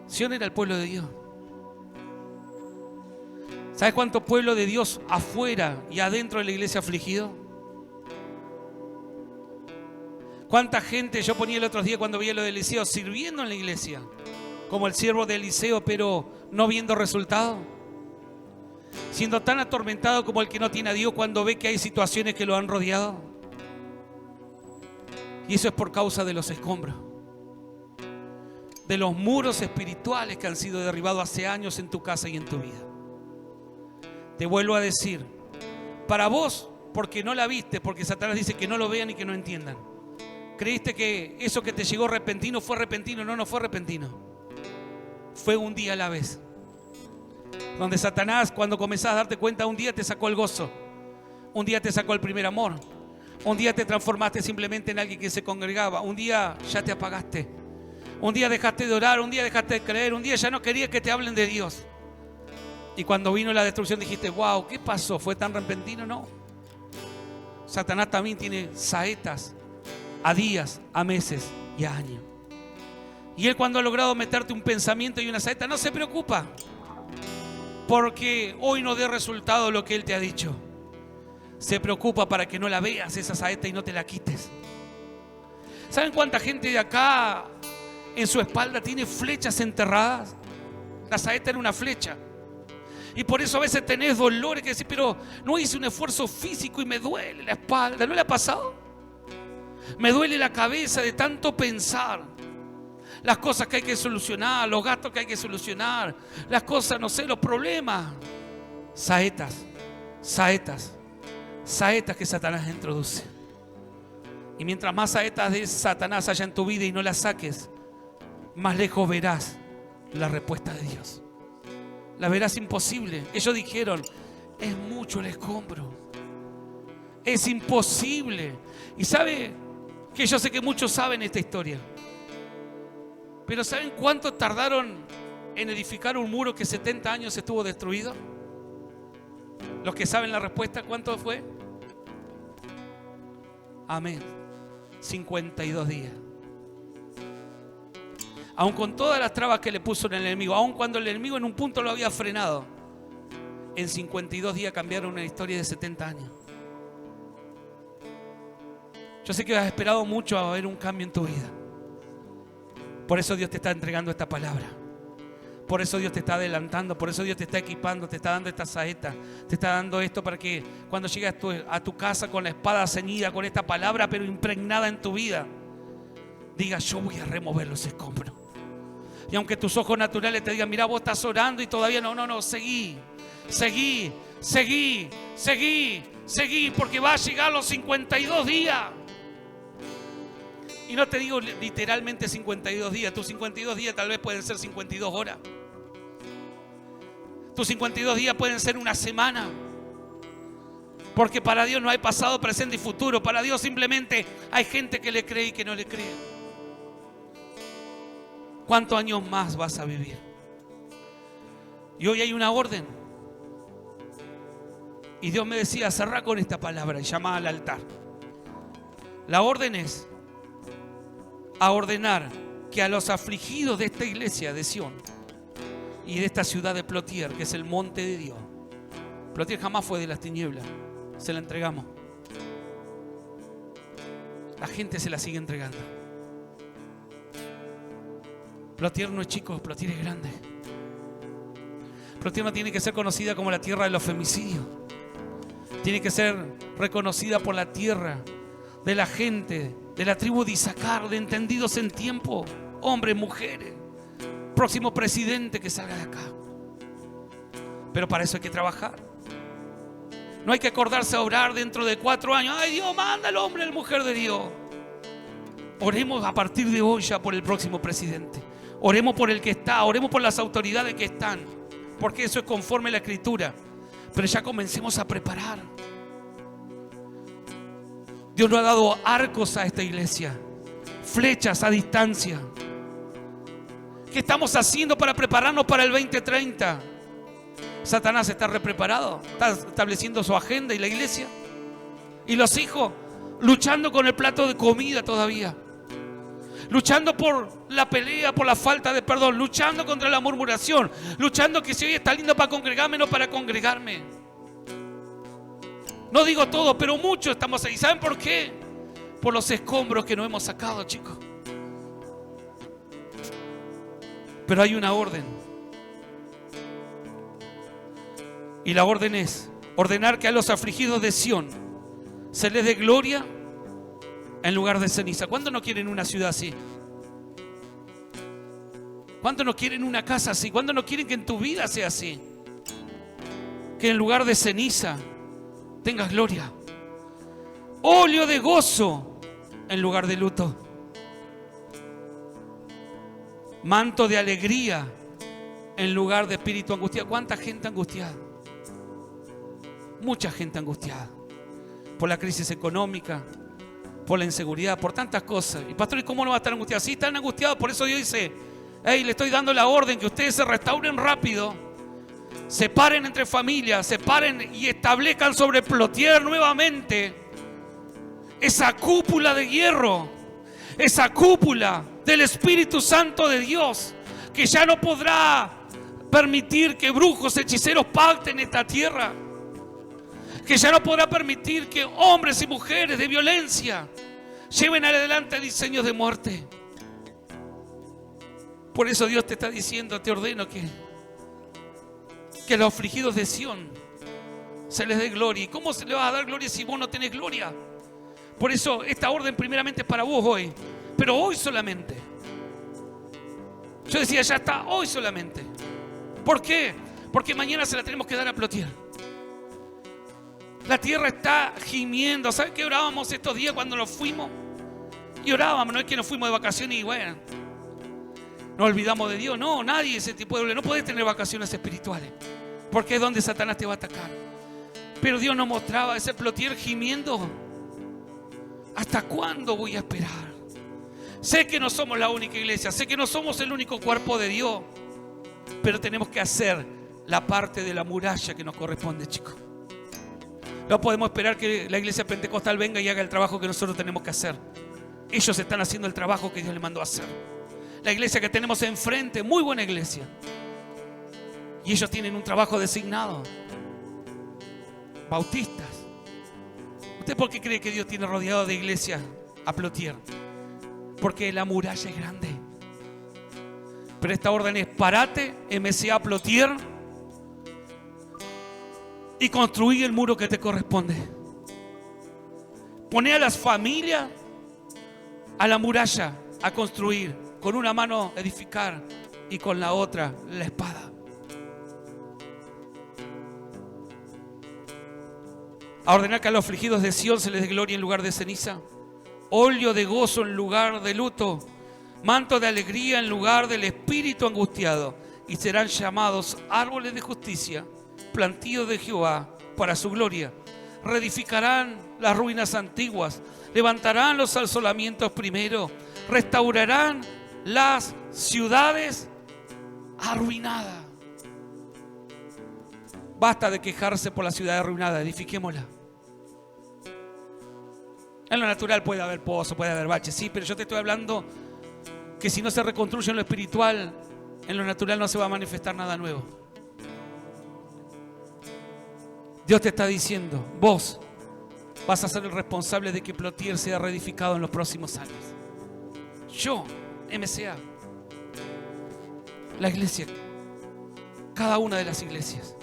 Sión era el pueblo de Dios. ¿Sabes cuánto pueblo de Dios afuera y adentro de la iglesia afligido? ¿Cuánta gente? Yo ponía el otro día cuando veía lo de Eliseo, sirviendo en la iglesia como el siervo de Eliseo, pero no viendo resultado, siendo tan atormentado como el que no tiene a Dios cuando ve que hay situaciones que lo han rodeado. Y eso es por causa de los escombros, de los muros espirituales que han sido derribados hace años en tu casa y en tu vida. Te vuelvo a decir, para vos, porque no la viste, porque Satanás dice que no lo vean y que no entiendan. Creíste que eso que te llegó repentino fue repentino. No, no fue repentino. Fue un día a la vez. Donde Satanás, cuando comenzás a darte cuenta, un día te sacó el gozo, un día te sacó el primer amor, un día te transformaste simplemente en alguien que se congregaba, un día ya te apagaste, un día dejaste de orar, un día dejaste de creer, un día ya no querías que te hablen de Dios. Y cuando vino la destrucción dijiste: wow, ¿qué pasó? ¿Fue tan repentino? No. Satanás también tiene saetas a días, a meses y a años. Y él, cuando ha logrado meterte un pensamiento y una saeta, no se preocupa porque hoy no dé resultado lo que él te ha dicho. Se preocupa para que no la veas esa saeta y no te la quites. ¿Saben cuánta gente de acá en su espalda tiene flechas enterradas? La saeta era una flecha. Y por eso a veces tenés dolores que decís: pero no hice un esfuerzo físico y me duele la espalda. ¿No le ha pasado? Me duele la cabeza de tanto pensar las cosas que hay que solucionar, los gastos que hay que solucionar, las cosas, no sé, los problemas. Saetas, saetas, saetas que Satanás introduce. Y mientras más saetas de Satanás haya en tu vida y no las saques, más lejos verás la respuesta de Dios. La verás imposible. Ellos dijeron: es mucho el escombro, es imposible. Y sabe que yo sé que muchos saben esta historia, pero ¿saben cuánto tardaron en edificar un muro que 70 años estuvo destruido? Los que saben la respuesta, ¿cuánto fue? Amén. 52 días. Aun con todas las trabas que le puso el enemigo, aun cuando el enemigo en un punto lo había frenado, en 52 días cambiaron una historia de 70 años. Yo sé que has esperado mucho a ver un cambio en tu vida. Por eso Dios te está entregando esta palabra. Por eso Dios te está adelantando. Por eso Dios te está equipando. Te está dando esta saeta. Te está dando esto para que cuando llegues a tu casa con la espada ceñida, con esta palabra pero impregnada en tu vida, digas: yo voy a remover los escombros. Y aunque tus ojos naturales te digan: mira, vos estás orando y todavía no, seguí, porque va a llegar los 52 días. Y no te digo literalmente 52 días. Tus 52 días tal vez pueden ser 52 horas. Tus 52 días pueden ser una semana. Porque para Dios no hay pasado, presente y futuro. Para Dios simplemente hay gente que le cree y que no le cree. ¿Cuántos años más vas a vivir? Y hoy hay una orden. Y Dios me decía, cerrá con esta palabra y llama al altar. La orden es a ordenar que a los afligidos de esta iglesia de Sion y de esta ciudad de Plotier, que es el monte de Dios. Plotier jamás fue de las tinieblas, se la entregamos. La gente se la sigue entregando. Plotier no es chico, Plotier es grande. Plotier no tiene que ser conocida como la tierra de los femicidios. Tiene que ser reconocida por la tierra de la gente de la tribu de Isaacar, de entendidos en tiempo, hombres, mujeres, próximo presidente que salga de acá. Pero para eso hay que trabajar. No hay que acordarse a orar dentro de 4 años. Ay, Dios, manda al hombre, a la mujer de Dios. Oremos a partir de hoy ya por el próximo presidente. Oremos por el que está, oremos por las autoridades que están, porque eso es conforme a la Escritura. Pero ya comencemos a preparar. Dios nos ha dado arcos a esta iglesia, flechas a distancia. ¿Qué estamos haciendo para prepararnos para el 2030? Satanás está repreparado, está estableciendo su agenda y la iglesia. Y los hijos luchando con el plato de comida todavía. Luchando por la pelea, por la falta de perdón. Luchando contra la murmuración. Luchando que si hoy está lindo para congregarme, no para congregarme. No digo todo, pero muchos estamos ahí. ¿Saben por qué? Por los escombros que nos hemos sacado, chicos. Pero hay una orden. Y la orden es ordenar que a los afligidos de Sion se les dé gloria en lugar de ceniza. ¿Cuántos no quieren una ciudad así? ¿Cuántos no quieren una casa así? ¿Cuántos no quieren que en tu vida sea así? Que en lugar de ceniza tengas gloria. Óleo de gozo en lugar de luto. Manto de alegría en lugar de espíritu angustiado. ¿Cuánta gente angustiada? Mucha gente angustiada por la crisis económica, por la inseguridad, por tantas cosas. Y pastor, ¿y cómo no va a estar angustiado? Sí, están angustiados. Por eso Dios dice, hey, le estoy dando la orden que ustedes se restauren rápido, separen entre familias, separen y establezcan sobre Plotier nuevamente esa cúpula de hierro, esa cúpula del Espíritu Santo de Dios, que ya no podrá permitir que brujos, hechiceros pacten esta tierra, que ya no podrá permitir que hombres y mujeres de violencia lleven adelante diseños de muerte. Por eso Dios te está diciendo, te ordeno que a los afligidos de Sion se les dé gloria. ¿Y cómo se le va a dar gloria si vos no tenés gloria? Por eso esta orden primeramente es para vos hoy, pero hoy solamente. Yo decía, ya está, hoy solamente. ¿Por qué? Porque mañana se la tenemos que dar a Plotier. La tierra está gimiendo. ¿Saben qué orábamos estos días cuando nos fuimos? Y orábamos, no es que nos fuimos de vacaciones y bueno, nos olvidamos de Dios. No, nadie ese tipo de... No podés tener vacaciones espirituales, porque es donde Satanás te va a atacar. Pero Dios nos mostraba ese Plotier gimiendo. ¿Hasta cuándo voy a esperar? Sé que no somos la única iglesia, sé que no somos el único cuerpo de Dios, pero tenemos que hacer la parte de la muralla que nos corresponde, chicos. No podemos esperar que la iglesia pentecostal venga y haga el trabajo que nosotros tenemos que hacer. Ellos están haciendo el trabajo que Dios les mandó a hacer. La iglesia que tenemos enfrente, muy buena iglesia, y ellos tienen un trabajo designado. Bautistas. ¿Usted por qué cree que Dios tiene rodeado de iglesias a Plotier? Porque la muralla es grande. Pero esta orden es: parate, MCA Plotier, y construí el muro que te corresponde. Poné a las familias a la muralla a construir, con una mano edificar y con la otra la espada. A ordenar que a los afligidos de Sion se les dé gloria en lugar de ceniza, óleo de gozo en lugar de luto, manto de alegría en lugar del espíritu angustiado, y serán llamados árboles de justicia, plantíos de Jehová para su gloria. Reedificarán las ruinas antiguas, levantarán los asolamientos primero, restaurarán las ciudades arruinadas. Basta de quejarse por la ciudad arruinada, edifiquémosla. En lo natural puede haber pozos, puede haber baches, sí, pero yo te estoy hablando que si no se reconstruye en lo espiritual, en lo natural no se va a manifestar nada nuevo. Dios te está diciendo, vos vas a ser el responsable de que Plotier sea reedificado en los próximos años. Yo, MCA, la iglesia, cada una de las iglesias.